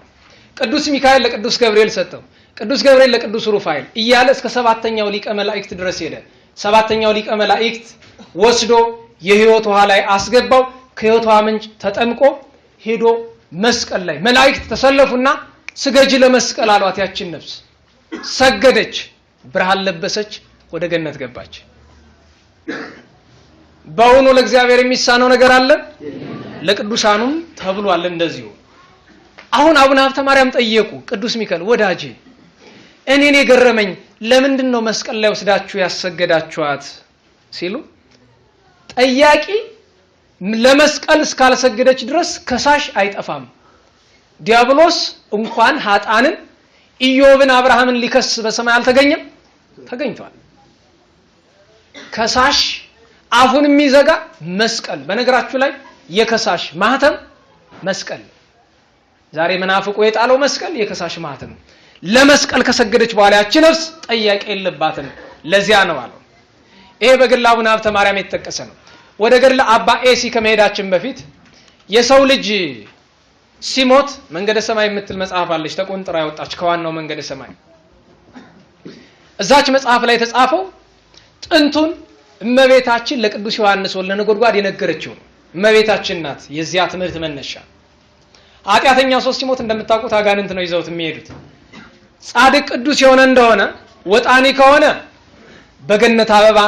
ቅዱስ ሚካኤል ለቅዱስ ገብርኤል ሰጠው። ቅዱስ ገብርኤል ለቅዱስ ሩፋኤል እያለ እስከ ሰባተኛው ሊቀ መላእክት ድረስ ሄደ። ሰባተኛው ሊቀ መላእክት ወስዶ የሕይወት ውሃ ላይ አስገባው። ከሕይወት ውሃ ምንጭ ተጠምቆ ሄዶ መስቀል ላይ መላእክት ተሰለፉና ስገጂ ለመስቀል አሏት። ያችን ነፍስ ሰገደች፣ ብርሃን ለበሰች፣ ወደ ገነት ገባች። በእውኑ ለእግዚአብሔር የሚሳነው ነገር አለ? ለቅዱሳኑም ተብሏል እንደዚሁ። አሁን አቡነ ሀብተ ማርያም ጠየቁ ቅዱስ ሚካኤል፣ ወዳጄ እኔን የገረመኝ ለምንድን ነው መስቀል ላይ ወስዳችሁ ያሰገዳችኋት ሲሉ፣ ጠያቂ ለመስቀል እስካልሰገደች ድረስ ከሳሽ አይጠፋም። ዲያብሎስ እንኳን ኃጣንን ኢዮብን አብርሃምን ሊከስ በሰማይ አልተገኘም? ተገኝቷል። ከሳሽ አፉን የሚዘጋ መስቀል። በነገራችሁ ላይ የከሳሽ ማህተም መስቀል። ዛሬ መናፍቁ የጣለው መስቀል የከሳሽ ማህተም። ለመስቀል ከሰገደች በኋላ ያቺ ነፍስ ጠያቂ የለባትም። ለዚያ ነው አለው። ይሄ በገድለ አቡነ ሀብተ ማርያም የተጠቀሰ ነው። ወደ ገድለ አባ ኤሲ ከመሄዳችን በፊት የሰው ልጅ ሲሞት መንገደ ሰማይ የምትል መጽሐፍ አለች፣ ተቆንጥራ ያወጣች ከዋናው መንገደ ሰማይ። እዛች መጽሐፍ ላይ የተጻፈው ጥንቱን እመቤታችን ለቅዱስ ዮሐንስ ወልደ ነጎድጓድ የነገረችው ነው። እመቤታችን ናት የዚያ ትምህርት መነሻ። ኃጢአተኛ ሰው ሲሞት እንደምታውቁት አጋንንት ነው ይዘውት የሚሄዱት። ጻድቅ ቅዱስ የሆነ እንደሆነ ወጣኒ ከሆነ በገነት አበባ፣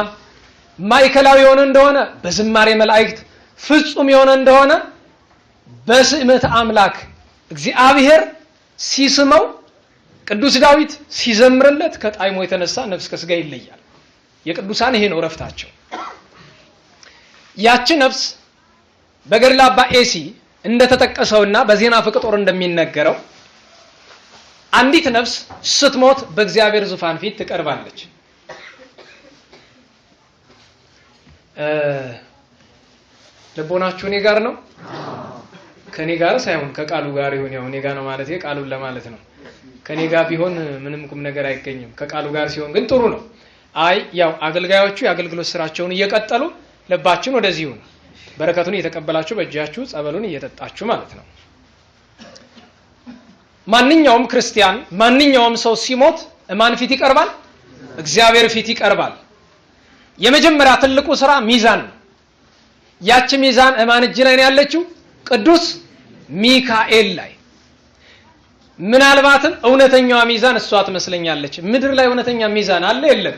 ማይከላዊ የሆነ እንደሆነ በዝማሬ መላእክት፣ ፍጹም የሆነ እንደሆነ በስምት አምላክ እግዚአብሔር ሲስመው፣ ቅዱስ ዳዊት ሲዘምርለት ከጣይሞ የተነሳ ነፍስ ከስጋ ይለያል። የቅዱሳን ይሄ ነው ረፍታቸው። ያቺ ነፍስ በገድለ አባ ኤሲ እንደተጠቀሰውና በዜና ፍቅጦር እንደሚነገረው አንዲት ነፍስ ስትሞት በእግዚአብሔር ዙፋን ፊት ትቀርባለች። ልቦናችሁ እኔ ጋር ነው? ከኔ ጋር ሳይሆን ከቃሉ ጋር ይሁን። ያው እኔ ጋር ነው ማለት ቃሉን ለማለት ነው። ከኔ ጋር ቢሆን ምንም ቁም ነገር አይገኝም። ከቃሉ ጋር ሲሆን ግን ጥሩ ነው። አይ ያው አገልጋዮቹ የአገልግሎት ስራቸውን እየቀጠሉ ልባችን ወደዚህ ይሁን። በረከቱን እየተቀበላችሁ በእጃችሁ ጸበሉን እየጠጣችሁ ማለት ነው። ማንኛውም ክርስቲያን ማንኛውም ሰው ሲሞት ማን ፊት ይቀርባል? እግዚአብሔር ፊት ይቀርባል። የመጀመሪያ ትልቁ ስራ ሚዛን ነው። ያቺ ሚዛን ማን እጅ ላይ ነው ያለችው? ቅዱስ ሚካኤል ላይ። ምናልባትም እውነተኛዋ ሚዛን እሷ ትመስለኛለች። ምድር ላይ እውነተኛ ሚዛን አለ የለም?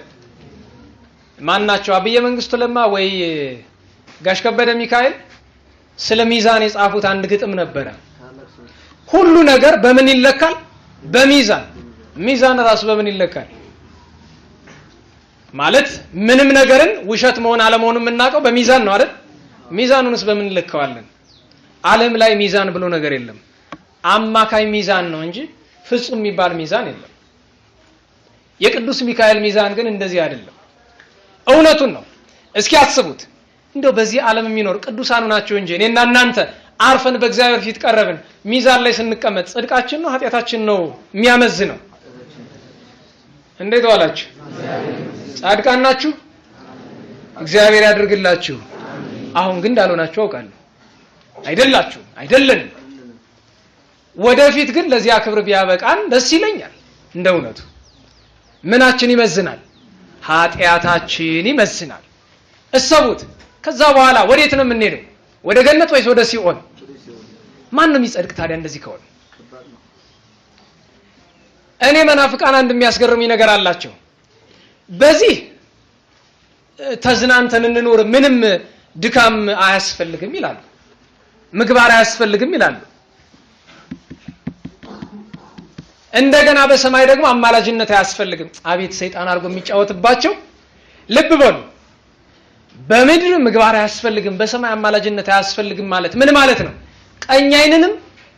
ማናቸው? አብየ መንግስቱ ለማ ወይ ጋሽ ከበደ ሚካኤል ስለ ሚዛን የጻፉት አንድ ግጥም ነበረ። ሁሉ ነገር በምን ይለካል? በሚዛን። ሚዛን ራሱ በምን ይለካል? ማለት ምንም ነገርን ውሸት መሆን አለመሆኑን የምናውቀው በሚዛን ነው አይደል? ሚዛኑንስ በምን እንለካዋለን? ዓለም ላይ ሚዛን ብሎ ነገር የለም። አማካይ ሚዛን ነው እንጂ ፍጹም የሚባል ሚዛን የለም። የቅዱስ ሚካኤል ሚዛን ግን እንደዚህ አይደለም። እውነቱን ነው። እስኪ አስቡት። እንደው በዚህ ዓለም የሚኖር ቅዱሳኑ ናቸው እንጂ እኔና እናንተ አርፈን በእግዚአብሔር ፊት ቀረብን ሚዛን ላይ ስንቀመጥ ጽድቃችን ነው ኃጢያታችን ነው የሚያመዝነው? እንዴት ዋላችሁ? ጻድቃን ናችሁ? እግዚአብሔር ያድርግላችሁ። አሁን ግን እንዳልሆናችሁ አውቃለሁ። አይደላችሁ? አይደለንም። ወደፊት ግን ለዚያ ክብር ቢያበቃን ደስ ይለኛል። እንደ እውነቱ ምናችን ይመዝናል? ኃጢያታችን ይመዝናል። እሰቡት። ከዛ በኋላ ወዴት ነው የምንሄደው? ወደ ገነት ወይስ ወደ ሲኦል? ማን ነው የሚጸድቅ ታዲያ እንደዚህ ከሆነ? እኔ መናፍቃን አንድ የሚያስገርሙኝ ነገር አላቸው። በዚህ ተዝናንተን እንኖር፣ ምንም ድካም አያስፈልግም ይላሉ። ምግባር አያስፈልግም ይላሉ። እንደገና በሰማይ ደግሞ አማላጅነት አያስፈልግም። አቤት ሰይጣን አድርጎ የሚጫወትባቸው። ልብ በሉ። በምድር ምግባር አያስፈልግም፣ በሰማይ አማላጅነት አያስፈልግም ማለት ምን ማለት ነው? ቀኝ አይንንም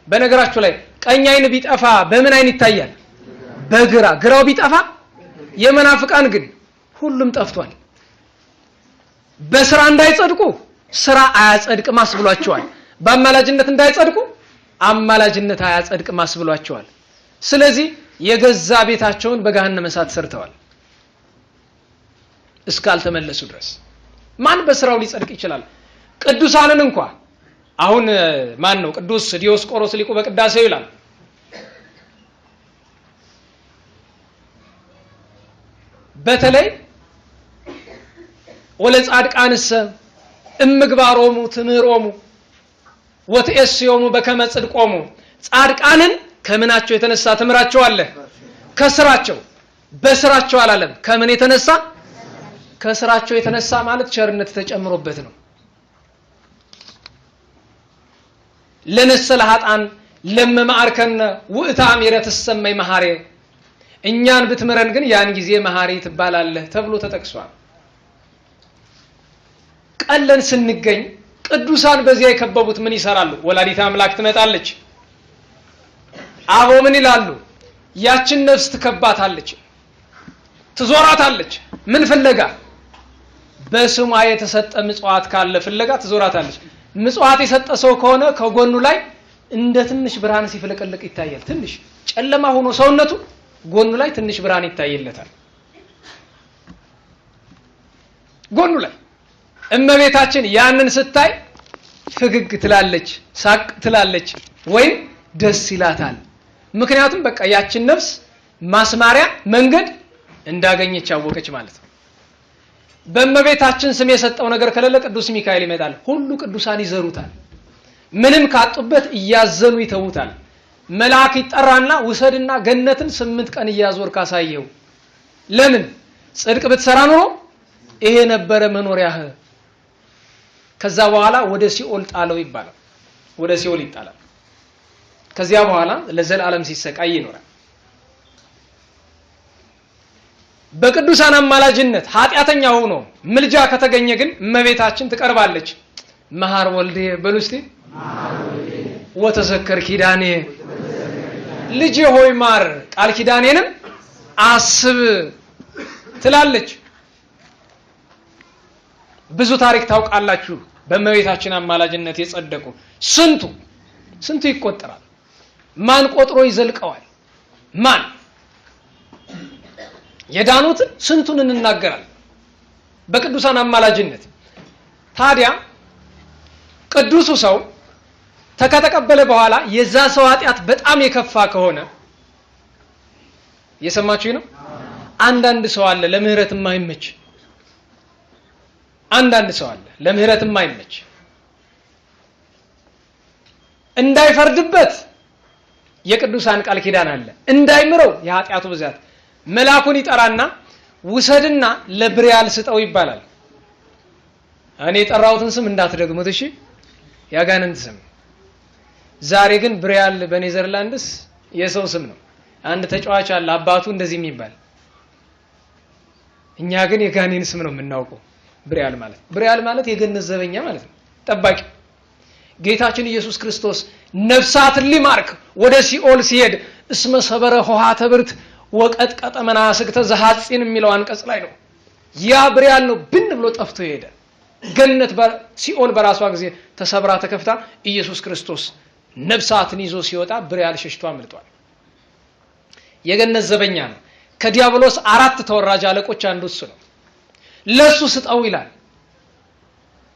በነገራችሁ ላይ ቀኝ አይን ቢጠፋ በምን አይን ይታያል? በግራ። ግራው ቢጠፋ የመናፍቃን ግን ሁሉም ጠፍቷል። በስራ እንዳይጸድቁ ስራ አያጸድቅም አስብሏቸዋል። በአማላጅነት እንዳይጸድቁ አማላጅነት አያጸድቅም አስብሏቸዋል። ስለዚህ የገዛ ቤታቸውን በገሃነመ እሳት ሰርተዋል እስካልተመለሱ ድረስ። ማን በስራው ሊጸድቅ ይችላል? ቅዱሳንን እንኳን አሁን ማን ነው? ቅዱስ ዲዮስቆሮስ ሊቁ በቅዳሴው ይላል በተለይ ወለጻድቃንሰ እምግባሮሙ ትምህሮሙ ወትእስዮሙ በከመ ጽድቆሙ። ጻድቃንን ከምናቸው የተነሳ ትምራቸው አለ? ከስራቸው። በስራቸው አላለም። ከምን የተነሳ? ከስራቸው የተነሳ ማለት ቸርነት ተጨምሮበት ነው። ለነሰለ ኃጣን ለመማርከነ ውእታ አሚረት ሰማይ መሐሬ። እኛን ብትምረን ግን ያን ጊዜ መሐሪ ትባላለህ ተብሎ ተጠቅሷል። ቀለን ስንገኝ ቅዱሳን በዚያ የከበቡት ምን ይሰራሉ? ወላዲተ አምላክ ትመጣለች። አቦ ምን ይላሉ? ያችን ነፍስ ትከባታለች፣ ትዞራታለች። ምን ፍለጋ? በስሟ የተሰጠ ምጽዋት ካለ ፍለጋ ትዞራታለች። ምጽዋት የሰጠ ሰው ከሆነ ከጎኑ ላይ እንደ ትንሽ ብርሃን ሲፈለቀለቅ ይታያል። ትንሽ ጨለማ ሆኖ ሰውነቱ ጎኑ ላይ ትንሽ ብርሃን ይታይለታል። ጎኑ ላይ እመቤታችን ያንን ስታይ ፍግግ ትላለች፣ ሳቅ ትላለች፣ ወይም ደስ ይላታል። ምክንያቱም በቃ ያችን ነፍስ ማስማሪያ መንገድ እንዳገኘች ያወቀች ማለት ነው። በእመቤታችን ስም የሰጠው ነገር ከሌለ ቅዱስ ሚካኤል ይመጣል። ሁሉ ቅዱሳን ይዘሩታል። ምንም ካጡበት እያዘኑ ይተውታል። መልአክ ይጠራና ውሰድና ገነትን 8 ቀን እያዞር ካሳየው። ለምን? ጽድቅ ብትሰራ ኖሮ ይሄ ነበረ መኖሪያህ። ከዛ በኋላ ወደ ሲኦል ጣለው ይባላል። ወደ ሲኦል ይጣላል። ከዚያ በኋላ ለዘላለም ሲሰቃይ ይኖራል። በቅዱሳን አማላጅነት ኃጢአተኛ ሆኖ ምልጃ ከተገኘ ግን እመቤታችን ትቀርባለች። መሐር ወልዴ በሉ እስቲ ወተዘከር ኪዳኔ። ልጄ ሆይ ማር ቃል ኪዳኔንም አስብ ትላለች። ብዙ ታሪክ ታውቃላችሁ። በእመቤታችን አማላጅነት የጸደቁ ስንቱ ይቆጠራል? ማን ቆጥሮ ይዘልቀዋል? ማን የዳኑትን ስንቱን እንናገራለን በቅዱሳን አማላጅነት። ታዲያ ቅዱሱ ሰው ከተቀበለ በኋላ የዛ ሰው ኃጢአት በጣም የከፋ ከሆነ የሰማችሁ ነው። አንዳንድ ሰው አለ ለምህረት የማይመች እንዳይፈርድበት የቅዱሳን ቃል ኪዳን አለ። እንዳይምረው የኃጢአቱ ብዛት መልአኩን ይጠራና ውሰድና ለብሪያል ስጠው ይባላል። እኔ የጠራሁትን ስም እንዳትደግሙት እሺ፣ ያጋንንት ስም። ዛሬ ግን ብሪያል በኔዘርላንድስ የሰው ስም ነው። አንድ ተጫዋች አለ አባቱ እንደዚህ የሚባል። እኛ ግን የጋኔን ስም ነው የምናውቀው። ብሪያል ማለት የገነት ዘበኛ ማለት ነው፣ ጠባቂ። ጌታችን ኢየሱስ ክርስቶስ ነፍሳትን ሊማርክ ወደ ሲኦል ሲሄድ እስመ ሰበረ ሆሃተ ብርት ወቀጥቀጠ መናስክተ ዘሐጺን የሚለው አንቀጽ ላይ ነው። ያ ብሪያል ነው ብን ብሎ ጠፍቶ ሄደ። ገነት ሲኦል በራሷ ጊዜ ተሰብራ ተከፍታ ኢየሱስ ክርስቶስ ነፍሳትን ይዞ ሲወጣ ብሪያል ሸሽቶ አምልጧል። የገነት ዘበኛ ነው። ከዲያብሎስ 4 ተወራጅ አለቆች አንዱ እሱ ነው። ለሱ ስጠው ይላል።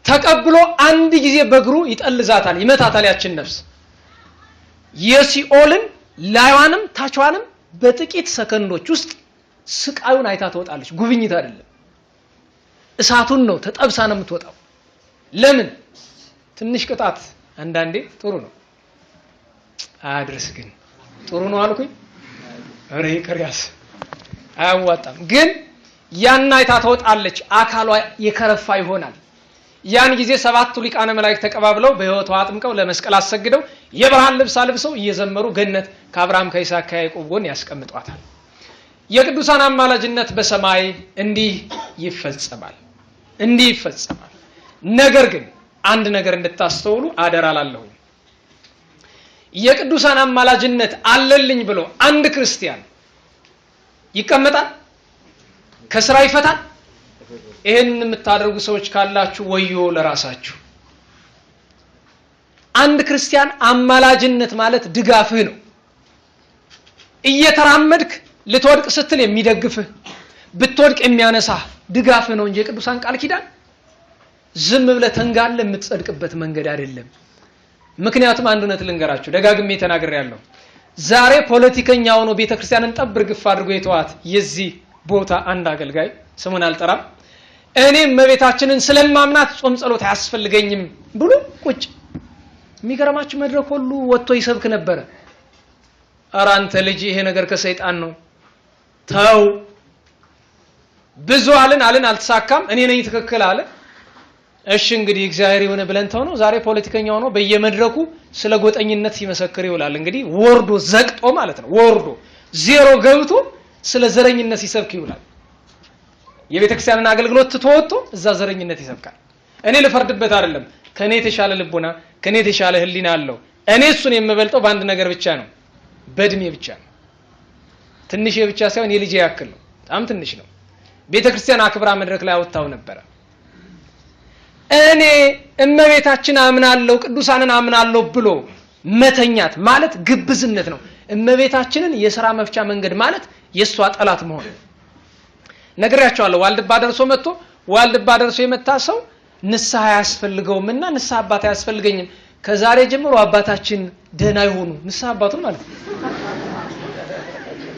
ተቀብሎ አንድ ጊዜ በእግሩ ይጠልዛታል፣ ይመታታል። ያችን ነፍስ የሲኦልን ላይዋንም ታቿንም በጥቂት ሰከንዶች ውስጥ ስቃዩን አይታ ትወጣለች። ጉብኝት አይደለም፣ እሳቱን ነው ተጠብሳ ነው የምትወጣው። ለምን? ትንሽ ቅጣት አንዳንዴ ጥሩ ነው። አያድርስ ግን ጥሩ ነው አልኩኝ። አሬ ከሪያስ አያዋጣም። ግን ያን አይታ ትወጣለች። አካሏ የከረፋ ይሆናል። ያን ጊዜ 7ቱ ሊቃነ መላእክት ተቀባብለው በሕይወቷ አጥምቀው ለመስቀል አሰግደው የብርሃን ልብስ አልብሰው እየዘመሩ ገነት ከአብርሃም ከይስሐቅ ከያዕቆብ ጎን ያስቀምጧታል። የቅዱሳን አማላጅነት በሰማይ እንዲህ ይፈጸማል። ነገር ግን አንድ ነገር እንድታስተውሉ አደራ ላለሁ። የቅዱሳን አማላጅነት አለልኝ ብሎ አንድ ክርስቲያን ይቀመጣል፣ ከስራ ይፈታል። ይሄን የምታደርጉ ሰዎች ካላችሁ ወዮ ለራሳችሁ። አንድ ክርስቲያን አማላጅነት ማለት ድጋፍህ ነው። እየተራመድክ ልትወድቅ ስትል የሚደግፍህ፣ ብትወድቅ የሚያነሳህ ድጋፍህ ነው እንጂ የቅዱሳን ቃል ኪዳን ዝም ብለህ ተንጋለ የምትጸድቅበት መንገድ አይደለም። ምክንያቱም አንድ እውነት ልንገራችሁ፣ ደጋግሜ ተናግሬያለሁ። ዛሬ ፖለቲከኛ ሆኖ ቤተክርስቲያንን ጠብር ግፍ አድርጎ የተዋት የዚህ ቦታ አንድ አገልጋይ ስሙን አልጠራም፣ እኔ እመቤታችንን ስለማምናት ጾም ጸሎት አያስፈልገኝም ብሎ ቁጭ። የሚገርማችሁ መድረክ ሁሉ ወጥቶ ይሰብክ ነበረ። ኧረ አንተ ልጅ ይሄ ነገር ከሰይጣን ነው ተው። ብዙ አልን አልተሳካም፣ እኔ ነኝ ትክክል አለ። እሺ እንግዲህ እግዚአብሔር ይሁን ብለን ተው ነው። ዛሬ ፖለቲከኛ ሆኖ በየመድረኩ ስለ ጎጠኝነት ሲመሰክር ይውላል። እንግዲህ ወርዶ ዘቅጦ ማለት ነው። ወርዶ ዜሮ ገብቶ ስለ ዘረኝነት ሲሰብክ ይውላል። የቤተክርስቲያንን አገልግሎት ተወጥቶ እዛ ዘረኝነት ይሰብካል። እኔ ልፈርድበት አይደለም። ከኔ የተሻለ ልቦና ከኔ የተሻለ ህሊና አለው። እኔ እሱን የምበልጠው በአንድ ነገር ብቻ ነው፣ በእድሜ ብቻ ነው። ትንሽ ብቻ ሳይሆን የልጄ ያክል ነው። በጣም ትንሽ ነው። ቤተክርስቲያን አክብራ መድረክ ላይ አወጣው ነበር። እኔ እመቤታችን አምናለሁ ቅዱሳንን አምናለሁ ብሎ መተኛት ማለት ግብዝነት ነው። እመቤታችንን የሥራ መፍቻ መንገድ ማለት የሷ ጠላት መሆን። ነግሬያቸዋለሁ። ዋልድባ ደርሶ የመታ ሰው ንስሐ ያስፈልገውምና ንስሐ አባት ያስፈልገኝም ከዛሬ ጀምሮ አባታችን ደህና ይሆኑ ንስሐ አባቱን ማለት ነው።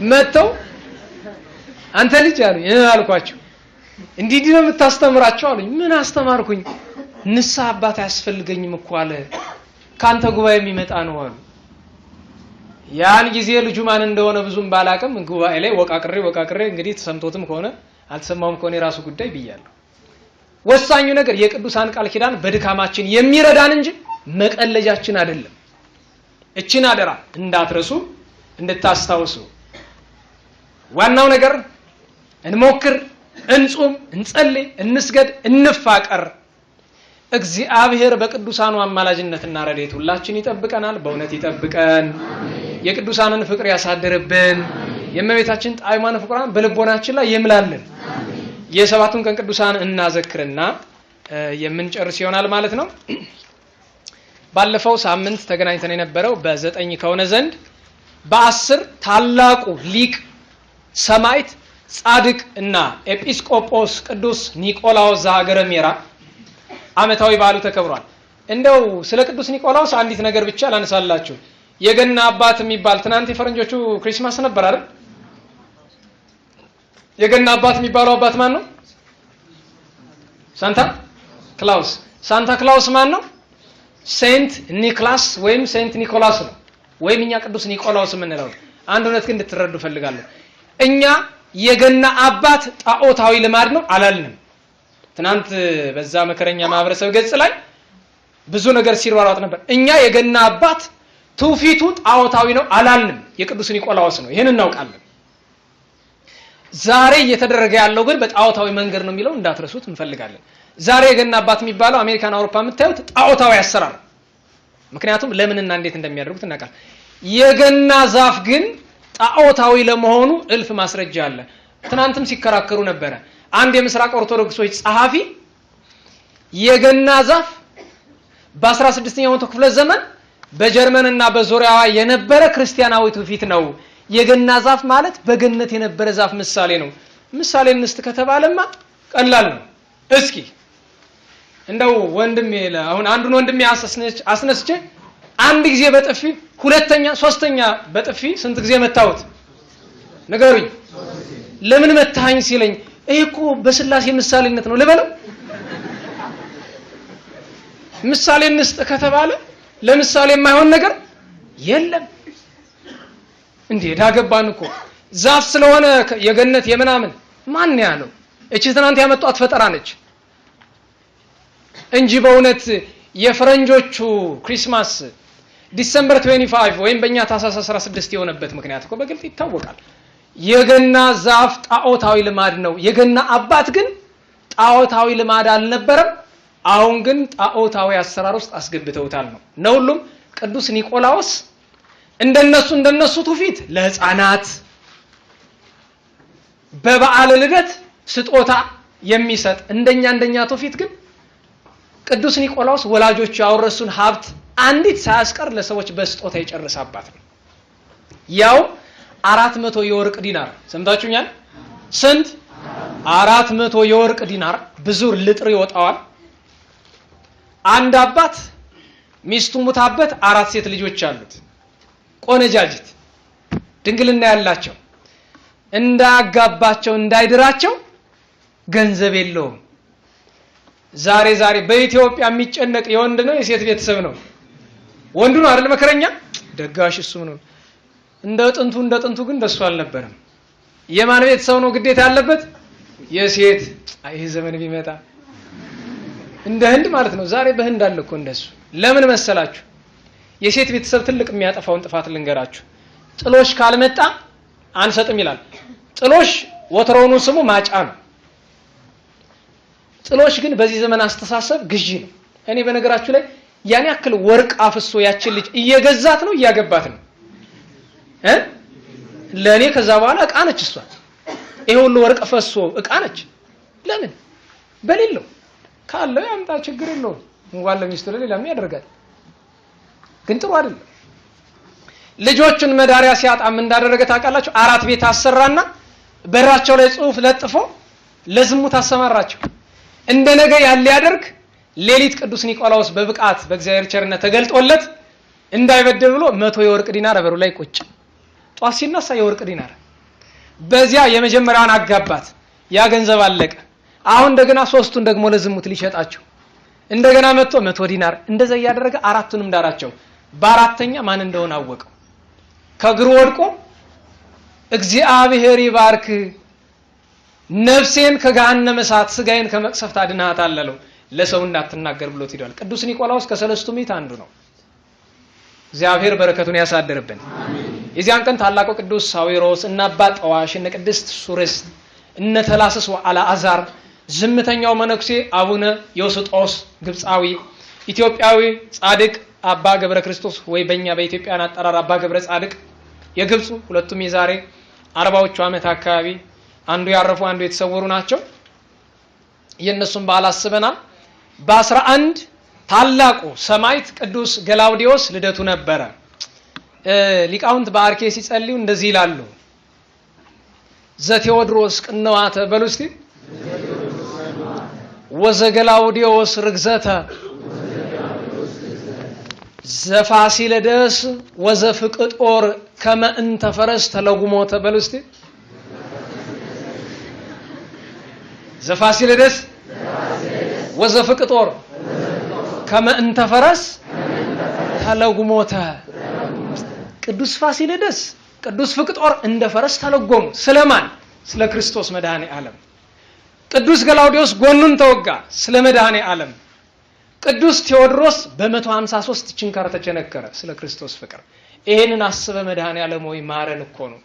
መተው አንተ ልጅ አሉኝ። አልኳቸው እንዲህ ነው የምታስተምራቸው አሉኝ። ምን አስተማርኩኝ? ንስሐ አባት ያስፈልገኝም እኮ አለ፣ ካንተ ጉባኤ የሚመጣ ነው አሉ። ያን ጊዜ ልጁ ማን እንደሆነ ብዙም ባላቅም ጉባኤ ላይ ወቃቅሬ እንግዲህ ተሰምቶትም ከሆነ አልተሰማውም ከሆነ የራሱ ጉዳይ ብያለሁ። ወሳኙ ነገር የቅዱሳን ቃል ኪዳን በድካማችን የሚረዳን እንጂ መቀለጃችን አይደለም። እቺን አደራ እንዳትረሱ እንድታስታውሱ። ዋናው ነገር እንሞክር፣ እንጹም፣ እንጸልይ፣ እንስገድ፣ እንፋቀር። እግዚአብሔር በቅዱሳኑ አማላጅነትና ረድኤት ሁላችን ይጠብቀናል። በእውነት ይጠብቀን። የቅዱሳንን ፍቅር ያሳድርብን። የእመቤታችን ጣዕሟን ፍቅሯን በልቦናችን ላይ ይምላልን። የሰባቱን ቀን ቅዱሳን እናዘክርና የምንጨርስ ይሆናል ማለት ነው። ባለፈው ሳምንት ተገናኝተን የነበረው በ9 ከሆነ ዘንድ በ10 ታላቁ ሊቅ ሰማዕት ጻድቅ እና ኤጲስቆጶስ ቅዱስ ኒቆላዎስ ዘሀገረ ሜራ ዓመታዊ በዓሉ ተከብሯል። እንደው ስለ ቅዱስ ኒቆላዎስ አንዲት ነገር ብቻ ላነሳላችሁ። የገና አባት የሚባል ትናንት የፈረንጆቹ ክሪስማስ ነበር አይደል? የገና አባት የሚባለው አባት ማን ነው? ሳንታ ክላውስ። ሳንታ ክላውስ ማን ነው? ሴንት ኒክላስ ወይም ሴንት ኒኮላስ ነው፣ ወይም እኛ ቅዱስ ኒቆላዎስ የምንለው። አንድ እውነት ግን እንድትረዱ ፈልጋለሁ። እኛ የገና አባት ጣዖታዊ ልማድ ነው አላልንም። ትናንት በዛ መከረኛ ማህበረሰብ ገጽ ላይ ብዙ ነገር ሲሯሯጥ ነበር። እኛ የገና አባት ትውፊቱ ጣዖታዊ ነው አላልንም፣ የቅዱስ ኒቆላዎስ ነው። ይሄን እናውቃለን። ዛሬ እየተደረገ ያለው ግን በጣዖታዊ መንገድ ነው የሚለው እንዳትረሱት እንፈልጋለን። ዛሬ የገና አባት የሚባለው አሜሪካን፣ አውሮፓ የምታዩት ጣዖታዊ አሰራር። ምክንያቱም ለምንና እንዴት እንደሚያደርጉት እናውቃለን። የገና ዛፍ ግን ጣዖታዊ ለመሆኑ እልፍ ማስረጃ አለ። ትናንትም ሲከራከሩ ነበረ። አንድ የምስራቅ ኦርቶዶክሶች ጸሐፊ የገና ዛፍ በ16ኛው መቶ ክፍለ ዘመን በጀርመንና በዙሪያዋ የነበረ ክርስቲያናዊ ትውፊት ነው። የገና ዛፍ ማለት በገነት የነበረ ዛፍ ምሳሌ ነው። ምሳሌ እንስት ከተባለማ ቀላል ነው። እስኪ እንደው ወንድሜ አሁን አንዱን ወንድሜ አስነስቼ አንድ ጊዜ በጥፊ ሁለተኛ ሶስተኛ በጥፊ ስንት ጊዜ መታውት ንገሩኝ። ለምን መታኝ ሲለኝ ይሄ እኮ በስላሴ ምሳሌነት ነው ልበለው? ምሳሌ እንስጥ ከተባለ ለምሳሌ የማይሆን ነገር የለም እንዴ? ዳገባን እኮ ዛፍ ስለሆነ የገነት የምናምን ማን ያለው? እቺ ትናንት ያመጣት ፈጠራ ነች እንጂ በእውነት የፈረንጆቹ ክሪስማስ ዲሰምበር 25 ወይም በእኛ ታህሳስ 16 የሆነበት ምክንያት እኮ በግልጽ ይታወቃል። የገና ዛፍ ጣዖታዊ ልማድ ነው። የገና አባት ግን ጣዖታዊ ልማድ አልነበረም። አሁን ግን ጣዖታዊ አሰራር ውስጥ አስገብተውታል ነው ሁሉም። ቅዱስ ኒቆላዎስ እንደነሱ ትውፊት ለህፃናት በበዓል ልደት ስጦታ የሚሰጥ እንደኛ ትውፊት ግን ቅዱስ ኒቆላዎስ ወላጆቹ ያወረሱን ሀብት አንዲት ሳያስቀር ለሰዎች በስጦታ የጨረሰ አባት ነው። ያው 400 የወርቅ ዲናር ሰምታችሁኛል? ስንት? 400 የወርቅ ዲናር ብዙ ልጥር ይወጣዋል። አንድ አባት ሚስቱ ሙታበት 4 ሴት ልጆች አሉት፣ ቆነጃጅት ድንግልና ያላቸው። እንዳጋባቸው እንዳይድራቸው ገንዘብ የለውም። ዛሬ በኢትዮጵያ የሚጨነቅ የወንድ ነው የሴት ቤተሰብ ነው? ወንዱ ነው አይደል መከረኛ? ደጋሽ እሱ ነው። እንደ ጥንቱ ግን ደሱ አልነበረም። የማን ቤተሰብ ነው ግዴታ ያለበት? የሴት። ይሄ ዘመን ቢመጣ እንደ ህንድ ማለት ነው። ዛሬ በህንድ አለ እኮ እንደሱ። ለምን መሰላችሁ? የሴት ቤተሰብ ትልቅ የሚያጠፋውን ጥፋት ልንገራችሁ። ጥሎሽ ካልመጣ አንሰጥም ይላል። ጥሎሽ ወትሮውኑ ስሙ ማጫ ነው። ጥሎሽ ግን በዚህ ዘመን አስተሳሰብ ግዢ ነው። እኔ በነገራችሁ ላይ ያን ያክል ወርቅ አፍሶ ያችን ልጅ እየገዛት ነው እያገባት ነው ለኔ። ከዛ በኋላ እቃ ነች እሷ። ይሄ ሁሉ ወርቅ ፈሶ እቃ ነች። ለምን? በሌለው ካለው ያምጣ፣ ችግር የለውም። እንኳን ለሚስቱ ለሌላም ያደርጋል። ግን ጥሩ አይደለም። ልጆቹን መዳሪያ ሲያጣም እንዳደረገ ታውቃላችሁ? 4 ቤት አሰራና በራቸው ላይ ጽሑፍ ለጥፎ ለዝሙት አሰማራቸው። እንደነገ ያለ ያደርግ ሌሊት ቅዱስ ኒቆላዎስ በብቃት በእግዚአብሔር ቸርነት ተገልጦለት እንዳይበደል ብሎ 100 የወርቅ ዲናር በሩ ላይ ቁጭ። ጧት ሲነሳ የወርቅ ዲናር በዚያ የመጀመሪያውን አጋባት። ያ ገንዘብ አለቀ። አሁን እንደገና 3ቱን ደግሞ ለዝሙት ሊሸጣቸው እንደገና 100 ዲናር እንደዛ ያደረገ 4ቱንም ዳራቸው። በአራተኛ ማን እንደሆነ አወቀው። ከእግሩ ወድቆ እግዚአብሔር ይባርክ፣ ነፍሴን ከገሃነመ እሳት ስጋዬን ከመቅሰፍት አድነሃታል አለው። ለሰው እንዳትናገር ብሎት ሄዷል። ቅዱስ ኒቆላዎስ ከሰለስቱ ምዕት አንዱ ነው። እግዚአብሔር በረከቱን ያሳድርብን። የዚያን ቀን ታላቁ ቅዱስ ሳዊሮስ እና አባ ጠዋሽ እና ቅድስት ሱርስት እነ ተላስስ ወአልዓዛር፣ ዝምተኛው መነኩሴ አቡነ ዮስጦስ ግብፃዊ፣ ኢትዮጵያዊ ጻድቅ አባ ገብረ ክርስቶስ ወይ በእኛ በኢትዮጵያን አጠራር አባ ገብረ ጻድቅ የግብፁ፣ ሁለቱም የዛሬ 40ዎቹ ዓመት አካባቢ አንዱ ያረፉ አንዱ የተሰወሩ ናቸው። የነሱን በዓል አስበናል። በ11 ታላቁ ሰማዕት ቅዱስ ገላውዲዮስ ልደቱ ነበረ። ሊቃውንት በአርኬ ሲጸልዩ እንደዚህ ይላሉ። ዘቴዎድሮስ ቅንዋተ በሉ እስቲ ወዘገላውዲዮስ ርግዘተ ዘፋሲለደስ ወዘፍቅጦር ከመ እንተ ፈረስ ተለጉሞተ በሉ እስቲ ዘፋሲለደስ ወዘፍቅጦር ከመ እንተ ፈረስ ተለጉሞተ። ቅዱስ ፋሲለደስ ቅዱስ ፍቅጦር እንደ ፈረስ ተለጎሙ። ስለማን? ስለ ክርስቶስ መድኃኔ ዓለም። ቅዱስ ገላውዲዮስ ጎኑን ተወጋ። ስለ መድኃኔ ዓለም። ቅዱስ ቴዎድሮስ በ153 ችንካር ተቸነከረ። ስለ ክርስቶስ ፍቅር። ይሄንን አስበ መድኃኔ ዓለም ወይ ማረን እኮ ነው።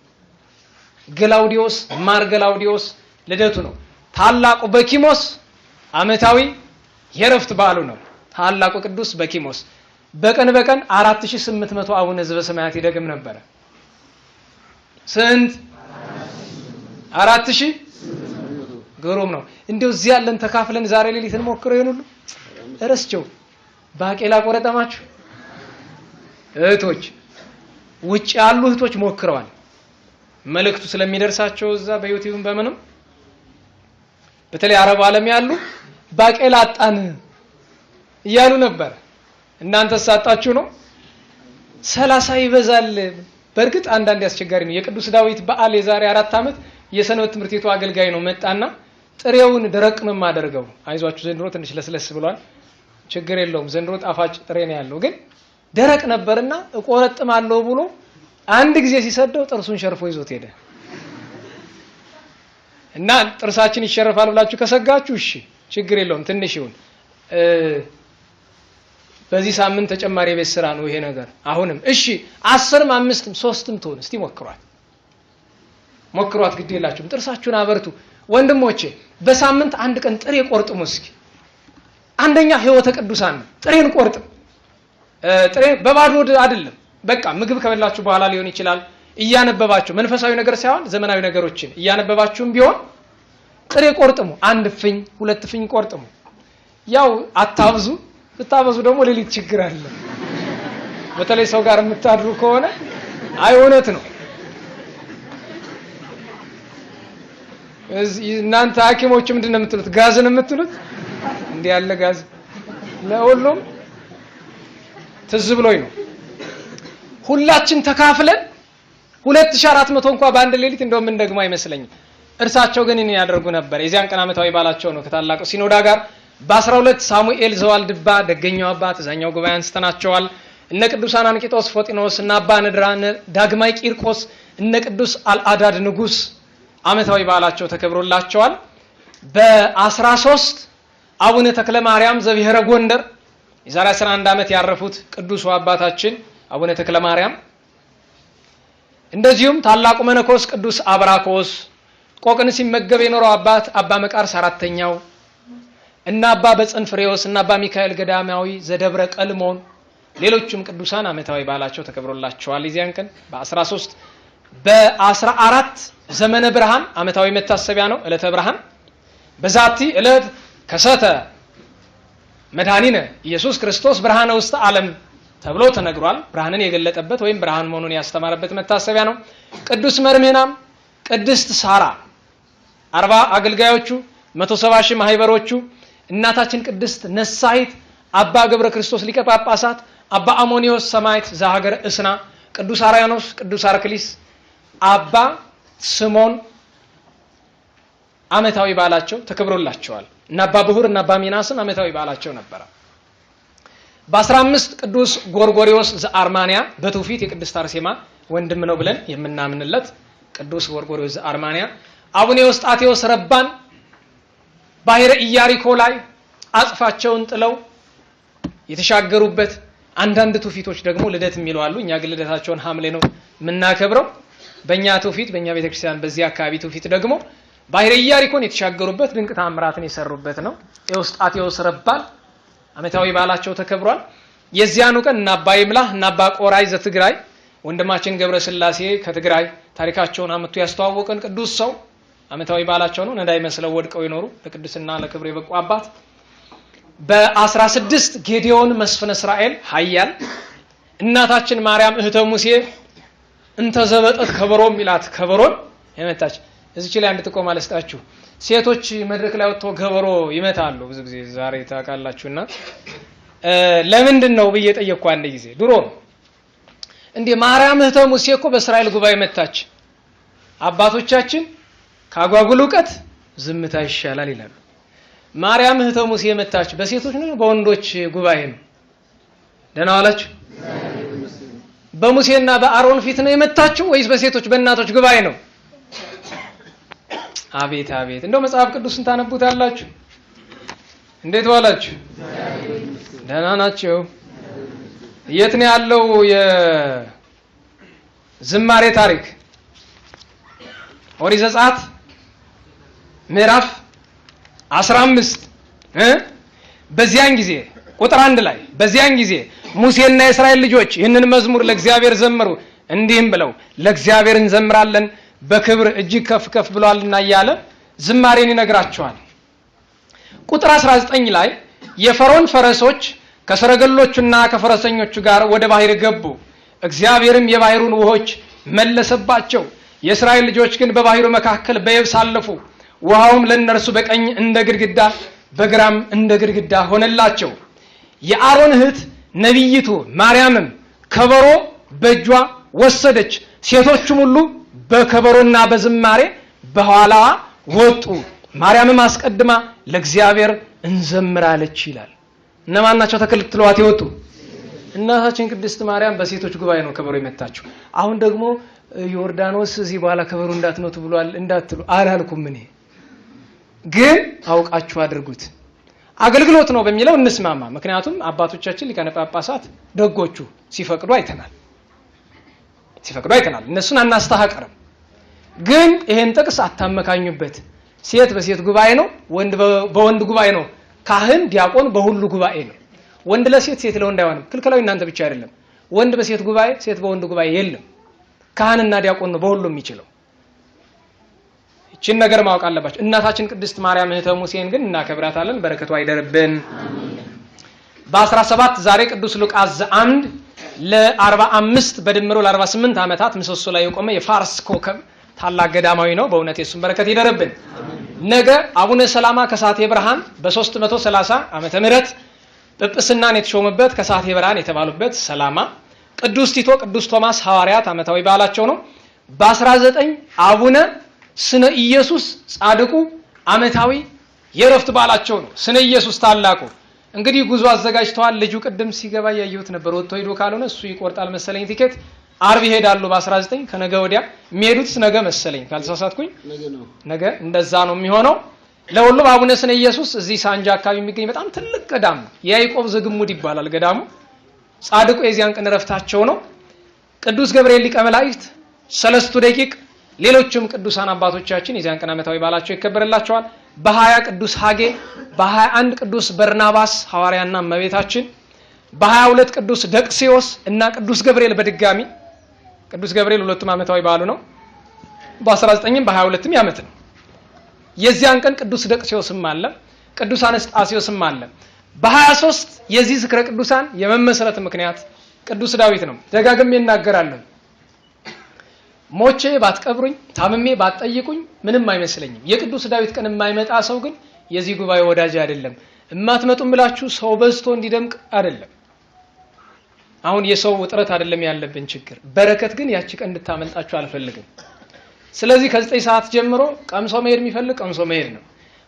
ገላውዲዮስ ማር ገላውዲዮስ ልደቱ ነው። ታላቁ በኪሞስ ዓመታዊ የረፍት በዓሉ ነው። ታላቁ ቅዱስ በኪሞስ በቀን 4800 አቡነ ዘበሰማያት ይደግም ነበር። ስንት? 4000 ግሩም ነው። እንደው እዚህ ያለን ተካፍለን ዛሬ ሌሊት እንሞክረው ይሁን ሁሉ እረስቸው ባቄላ ቆረጠማችሁ እህቶች፣ ውጭ ያሉ እህቶች ሞክረዋል። መልእክቱ ስለሚደርሳቸው እዛ በዩቲዩብ በምንም በተለይ አረብ ዓለም ያሉ ባቄላ አጣን እያሉ ነበር። እናንተ ሳጣችሁ ነው? 30 ይበዛል። በእርግጥ አንዳንድ አስቸጋሪ ነው። የቅዱስ ዳዊት በዓል የዛሬ 4 ዓመት የሰንበት ትምህርት ቤቱ አገልጋይ ነው መጣና ጥሬውን ደረቅ ነው ማደርገው። አይዟችሁ ዘንድሮ ትንሽ ለስለስ ብሏል፣ ችግር የለውም ዘንድሮ ጣፋጭ ጥሬ ነው ያለው፣ ግን ደረቅ ነበርና እቆረጥማለሁ ብሎ አንድ ጊዜ ሲሰደው ጥርሱን ሸርፎ ይዞት ሄደ። እና ጥርሳችን ይሸረፋል ብላችሁ ከሰጋችሁ እሺ ችግር የለውም ትንሽ ይሁን። በዚህ ሳምንት ተጨማሪ ቤት ስራ ነው ይሄ ነገር። አሁንም እሺ 10ም 5ም 3ም ትሆን እስቲ ሞክሯት ግድ የላችሁም። ጥርሳችሁን አበርቱ ወንድሞቼ። በሳምንት አንድ ቀን ጥሬ ቆርጥሙ እስኪ። አንደኛ ህይወተ ቅዱሳን ነው። ጥሬን ቆርጥም። ጥሬ በባዶ አይደለም። በቃ ምግብ ከበላችሁ በኋላ ሊሆን ይችላል እያነበባችሁ መንፈሳዊ ነገር ሳይሆን ዘመናዊ ነገሮችን እያነበባችሁም ቢሆን ጥሬ ቆርጥሙ። 1 ፍኝ 2 ፍኝ ቆርጥሙ። ያው አታብዙ። ብታበዙ ደግሞ ሌሊት ችግር አለ። በተለይ ሰው ጋር የምታድሩ ከሆነ አይ እውነት ነው። እናንተ ሐኪሞች ምንድነው የምትሉት? ጋዝ ነው የምትሉት? እንዲህ ያለ ጋዝ ለሁሉም ትዝ ብሎኝ ነው። ሁላችን ተካፍለን 2400 እንኳን በአንድ ሌሊት እንደው ምን ደግሞ አይመስለኝም። እርሳቸው ግን እኔ ያደርጉ ነበር። የዚያን ቀን ዓመታዊ ባላቸው ነው ከታላቁ ሲኖዳ ጋር በ12 ሳሙኤል ዘዋልድባ ደገኛው አባት እዛኛው ጉባኤ አንስተናቸዋል። እነ ቅዱሳን አንቂጦስ ፎጢኖስ እና አባ ነድራ ዳግማይ ቂርቆስ እነ ቅዱስ አልአዳድ ንጉስ ዓመታዊ በዓላቸው ተከብሮላቸዋል። በ13 አቡነ ተክለ ማርያም ዘብሔረ ጎንደር የዛሬ 11 ዓመት ያረፉት ቅዱሱ አባታችን አቡነ ተክለ ማርያም፣ እንደዚሁም ታላቁ መነኮስ ቅዱስ አብራኮስ፣ ቆቅን ሲመገብ የኖረው አባት አባ መቃርስ አራተኛው እና አባ በጽንፍሬዎስ እና አባ ሚካኤል ገዳማዊ ዘደብረ ቀልሞን፣ ሌሎችም ቅዱሳን ዓመታዊ በዓላቸው ተከብሮላቸዋል። የዚያን ቀን በ13 በ14 ዘመነ ብርሃን ዓመታዊ መታሰቢያ ነው ዕለተ ብርሃን። በዛቲ ዕለት ከሰተ መድኃኒነ ኢየሱስ ክርስቶስ ብርሃነ ውስተ ዓለም ተብሎ ተነግሯል። ብርሃንን የገለጠበት ወይም ብርሃን መሆኑን ያስተማረበት መታሰቢያ ነው። ቅዱስ መርምህናም፣ ቅድስት ሳራ፣ 40 አገልጋዮቹ፣ 170 ሺህ ማህበሮቹ፣ እናታችን ቅድስት ነሳይት፣ አባ ገብረ ክርስቶስ ሊቀ ጳጳሳት፣ አባ አሞኒዮስ ሰማዕት ዘሀገረ እስና፣ ቅዱስ አርያኖስ፣ ቅዱስ አርክሊስ፣ አባ ስሞን ዓመታዊ በዓላቸው ተከብሮላቸዋል። እና አባ ብሁር እና አባ ሚናስም ዓመታዊ በዓላቸው ነበር። በ15 ቅዱስ ጎርጎሪዮስ ዘአርማንያ በትውፊት የቅድስት አርሴማ ወንድም ነው ብለን የምናምንለት ቅዱስ ጎርጎሪዮስ ዘአርማንያ፣ አቡነ ኤዎስጣቴዎስ ረባን ባሕረ ኢያሪኮ ላይ አጽፋቸውን ጥለው የተሻገሩበት። አንዳንድ ትውፊቶች ደግሞ ልደት የሚለው አሉ። እኛ ግን ልደታቸውን ሐምሌ ነው የምናከብረው። በእኛ ትውፊት በእኛ ቤተክርስቲያን በዚህ አካባቢ ትውፊት ደግሞ ባሕረ ኢያሪኮን የተሻገሩበት ድንቅ ታምራትን የሰሩበት ነው። ኤዎስጣቴዎስ ረባን ዓመታዊ በዓላቸው ተከብሯል። የዚያኑ ቀን እና አባ ይምላህ እና አባ ቆራይ ዘትግራይ ወንድማችን ገብረ ስላሴ ከትግራይ ታሪካቸውን አመጡ ያስተዋወቀን ቅዱስ ሰው ዓመታዊ በዓላቸው ነው። እንዳይመስለው ወድቀው ይኖሩ ለቅድስና ለክብር የበቁ አባት። በ16 ጌዲዮን መስፍነ እስራኤል ኃያል እናታችን ማርያም እህተ ሙሴ እንተ ዘበጠት ከበሮ ሚላት ከበሮን የመታች እዚች ላይ አንድ ጥቆማ ልስጣችሁ። ሴቶች መድረክ ላይ ወጥተው ከበሮ ይመታሉ ብዙ ጊዜ ዛሬ ታውቃላችሁና ለምንድን ነው ብዬ ጠየቅኩ አንድ ጊዜ። ድሮ እንዴ ማርያም እህተ ሙሴ እኮ በእስራኤል ጉባኤ መታች፣ አባቶቻችን ካጓጉል ዕውቀት ዝምታ ይሻላል ይላሉ። ማርያም እህተ ሙሴ መታች በሴቶች ነው በወንዶች ጉባኤ ነው? ደህና ዋላችሁ? በሙሴና በአሮን ፊት ነው የመታችው ወይስ በሴቶች በእናቶች ጉባኤ ነው? አቤት አቤት! እንደው መጽሐፍ ቅዱስን ታነቡታላችሁ? እንዴት ዋላችሁ? ደህና ናቸው? የት ነው ያለው የዝማሬ ታሪክ? ኦሪት ዘጸአት ምዕራፍ 15 በዚያን ጊዜ ቁጥር 1 ላይ በዚያን ጊዜ ሙሴና የእስራኤል ልጆች ይህንን መዝሙር ለእግዚአብሔር ዘመሩ እንዲህም ብለው ለእግዚአብሔር እንዘምራለን በክብር እጅግ ከፍ ከፍ ብሏልና እያለ ዝማሬን ይነግራቸዋል። ቁጥር 19 ላይ የፈርዖን ፈረሶች ከሰረገሎቹና ከፈረሰኞቹ ጋር ወደ ባህር ገቡ፣ እግዚአብሔርም የባህሩን ውሆች መለሰባቸው። የእስራኤል ልጆች ግን በባህሩ መካከል በየብስ አለፉ፣ ውሃውም ለነርሱ በቀኝ እንደ ግድግዳ በግራም እንደ ግድግዳ ሆነላቸው። የአሮን እህት ነቢይቱ ማርያምም ከበሮ በእጇ ወሰደች፣ ሴቶቹም ሁሉ በከበሮና በዝማሬ በኋላዋ ወጡ። ማርያምም አስቀድማ ለእግዚአብሔር እንዘምራለች ይላል። እነማን ናቸው ተከልክለዋት የወጡ? እናታችን ቅድስት ማርያም በሴቶች ጉባኤ ነው ከበሮ የመታችው። አሁን ደግሞ ዮርዳኖስ እዚህ በኋላ ከበሮ እንዳትመቱ ብሏል እንዳትሉ አላልኩም። እኔ ግን አውቃችሁ አድርጉት። አገልግሎት ነው በሚለው እንስማማ። ምክንያቱም አባቶቻችን ሊቃነ ጳጳሳት ደጎቹ ሲፈቅዱ አይተናል። እነሱን አናስተሐቅርም። ግን ይሄን ጥቅስ አታመካኙበት። ሴት በሴት ጉባኤ ነው፣ ወንድ በወንድ ጉባኤ ነው። ካህን ዲያቆን በሁሉ ጉባኤ ነው። ወንድ ለሴት ሴት ለወንድ አይሆንም። ክልክላው እናንተ ብቻ አይደለም። ወንድ በሴት ጉባኤ ሴት በወንድ ጉባኤ የለም። ካህንና ዲያቆን ነው በሁሉ የሚችለው። እቺን ነገር ማወቅ አለባችሁ። እናታችን ቅድስት ማርያም እህተ ሙሴን ግን እናከብራታለን። በረከቷ አይደርብን። በ17 ዛሬ ቅዱስ ሉቃስ ዘአምድ ለ45 በድምሩ ለ48 ዓመታት ምሰሶ ላይ የቆመ የፋርስ ኮከብ ታላቅ ገዳማዊ ነው። በእውነት የሱን በረከት ይደርብን። ነገ አቡነ ሰላማ ከሳቴ ብርሃን በ330 ዓመተ ምህረት ጵጵስናን የተሾሙበት ከሳቴ ብርሃን የተባሉበት ሰላማ፣ ቅዱስ ቲቶ፣ ቅዱስ ቶማስ ሐዋርያት ዓመታዊ በዓላቸው ነው። በ19 አቡነ ስነ ኢየሱስ ጻድቁ ዓመታዊ የረፍት በዓላቸው ነው። ስነ ኢየሱስ ታላቁ እንግዲህ ጉዞ አዘጋጅተዋል። ልጁ ቅድም ሲገባ ያየሁት ነበር። ወጥቶ ሄዶ ካልሆነ እሱ ይቆርጣል መሰለኝ ቲኬት። አርብ ይሄዳሉ በ19 ከነገ ወዲያ የሚሄዱት ነገ መሰለኝ ካልተሳሳትኩኝ ነገ እንደዛ ነው የሚሆነው። ለሁሉም አቡነ ስነ ኢየሱስ እዚህ ሳንጃ አካባቢ የሚገኝ በጣም ትልቅ ገዳም ነው። የያዕቆብ ዘግሙድ ይባላል ገዳሙ። ጻድቁ የዚያን ቀን ረፍታቸው ነው። ቅዱስ ገብርኤል ሊቀ መላእክት፣ ሰለስቱ ደቂቅ፣ ሌሎችም ቅዱሳን አባቶቻችን የዚያን ቀን ዓመታዊ በዓላቸው ይከበርላቸዋል። በ20 ቅዱስ ሐጌ፣ በ21 ቅዱስ በርናባስ ሐዋርያና እመቤታችን፣ በ22 ቅዱስ ደቅሲዮስ እና ቅዱስ ገብርኤል በድጋሚ ቅዱስ ገብርኤል ሁለቱም ዓመታዊ በዓሉ ነው። በ19ም በ22ም ያመት ነው። የዚያን ቀን ቅዱስ ደቅሲዮስም አለ፣ ቅዱስ አነስጣሲዮስም አለ። በ23 የዚህ ዝክረ ቅዱሳን የመመሰረት ምክንያት ቅዱስ ዳዊት ነው። ደጋግሜ እናገራለሁ። ሞቼ ባትቀብሩኝ ታምሜ ባትጠይቁኝ ምንም አይመስለኝም። የቅዱስ ዳዊት ቀን የማይመጣ ሰው ግን የዚህ ጉባኤ ወዳጅ አይደለም። እማትመጡም ብላችሁ ሰው በዝቶ እንዲደምቅ አይደለም። አሁን የሰው ውጥረት አይደለም ያለብን ችግር። በረከት ግን ያቺ ቀን እንድታመልጣችሁ አልፈልግም። ስለዚህ ከ9 ሰዓት ጀምሮ ቀምሶ መሄድ የሚፈልግ ቀምሶ መሄድ ነው።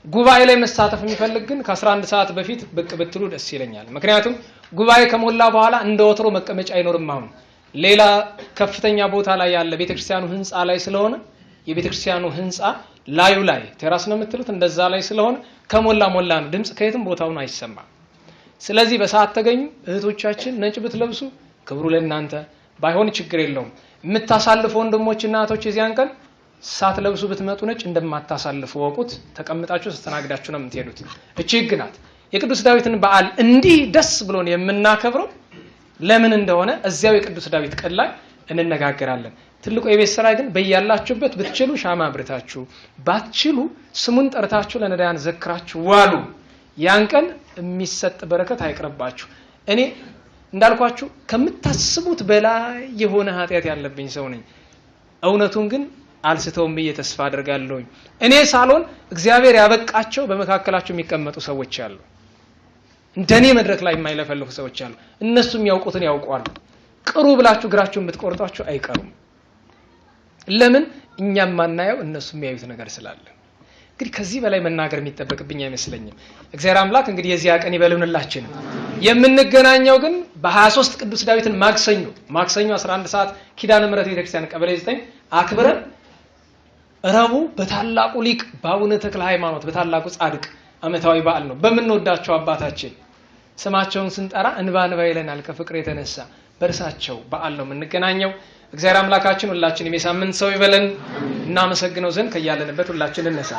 ጉባኤ ላይ መሳተፍ የሚፈልግ ግን ከ11 ሰዓት በፊት ብቅ ብትሉ ደስ ይለኛል። ምክንያቱም ጉባኤ ከሞላ በኋላ እንደ ወትሮ መቀመጫ አይኖርም። አሁን ሌላ ከፍተኛ ቦታ ላይ ያለ ቤተክርስቲያኑ ህንጻ ላይ ስለሆነ የቤተክርስቲያኑ ህንጻ ላዩ ላይ ቴራስ ነው የምትሉት እንደዛ ላይ ስለሆነ ከሞላ ሞላ ነው። ድምጽ ከየትም ቦታውን አይሰማም። ስለዚህ በሰዓት ተገኙ። እህቶቻችን ነጭ ብትለብሱ ክብሩ ለእናንተ፣ ባይሆን ችግር የለውም። የምታሳልፉ ወንድሞች እና እህቶች የዚያን ቀን ሳትለብሱ ብትመጡ ነጭ እንደማታሳልፉ ወቁት። ተቀምጣችሁ ተስተናግዳችሁ ነው የምትሄዱት። እቺ ህግ ናት። የቅዱስ ዳዊትን በዓል እንዲህ ደስ ብሎን የምናከብረው ለምን እንደሆነ እዚያው የቅዱስ ዳዊት ቀን ላይ እንነጋገራለን። ትልቁ የቤት ስራ ግን በያላችሁበት ብትችሉ ሻማ አብርታችሁ ባትችሉ ስሙን ጠርታችሁ ለነዳያን ዘክራችሁ ዋሉ። ያን ቀን የሚሰጥ በረከት አይቅርባችሁ። እኔ እንዳልኳችሁ ከምታስቡት በላይ የሆነ ኃጢያት ያለብኝ ሰው ነኝ። እውነቱን ግን አልስተውም ብዬ ተስፋ አደርጋለሁ። እኔ ሳልሆን እግዚአብሔር ያበቃቸው በመካከላቸው የሚቀመጡ ሰዎች አሉ። እንደኔ መድረክ ላይ የማይለፈልፉ ሰዎች አሉ። እነሱም ያውቁትን ያውቃሉ። ቅሩ ብላችሁ ግራችሁን ብትቆርጧቸው አይቀሩም። ለምን? እኛም ማናየው እነሱም የሚያዩት ነገር ስላለ። እንግዲህ ከዚህ በላይ መናገር የሚጠበቅብኝ አይመስለኝም። እግዚአብሔር አምላክ እንግዲህ የዚያ ቀን ይበሉንላችን። የምንገናኘው ግን በ23 ቅዱስ ዳዊትን ማክሰኞ 11 ሰዓት ኪዳነ ምሕረት ቤተክርስቲያን ቀበሌ 9 አክብረን ረቡዕ በታላቁ ሊቅ በአቡነ ተክለ ሃይማኖት በታላቁ ጻድቅ ዓመታዊ በዓል ነው። በምንወዳቸው አባታችን ስማቸውን ስንጠራ እንባ ይለናል ከፍቅር የተነሳ። በእርሳቸው በዓል ነው የምንገናኘው። እግዚአብሔር አምላካችን ሁላችንም የሳምንት ሰው ይበለን። እናመሰግነው ዘንድ ከያለንበት ሁላችን እንነሳ።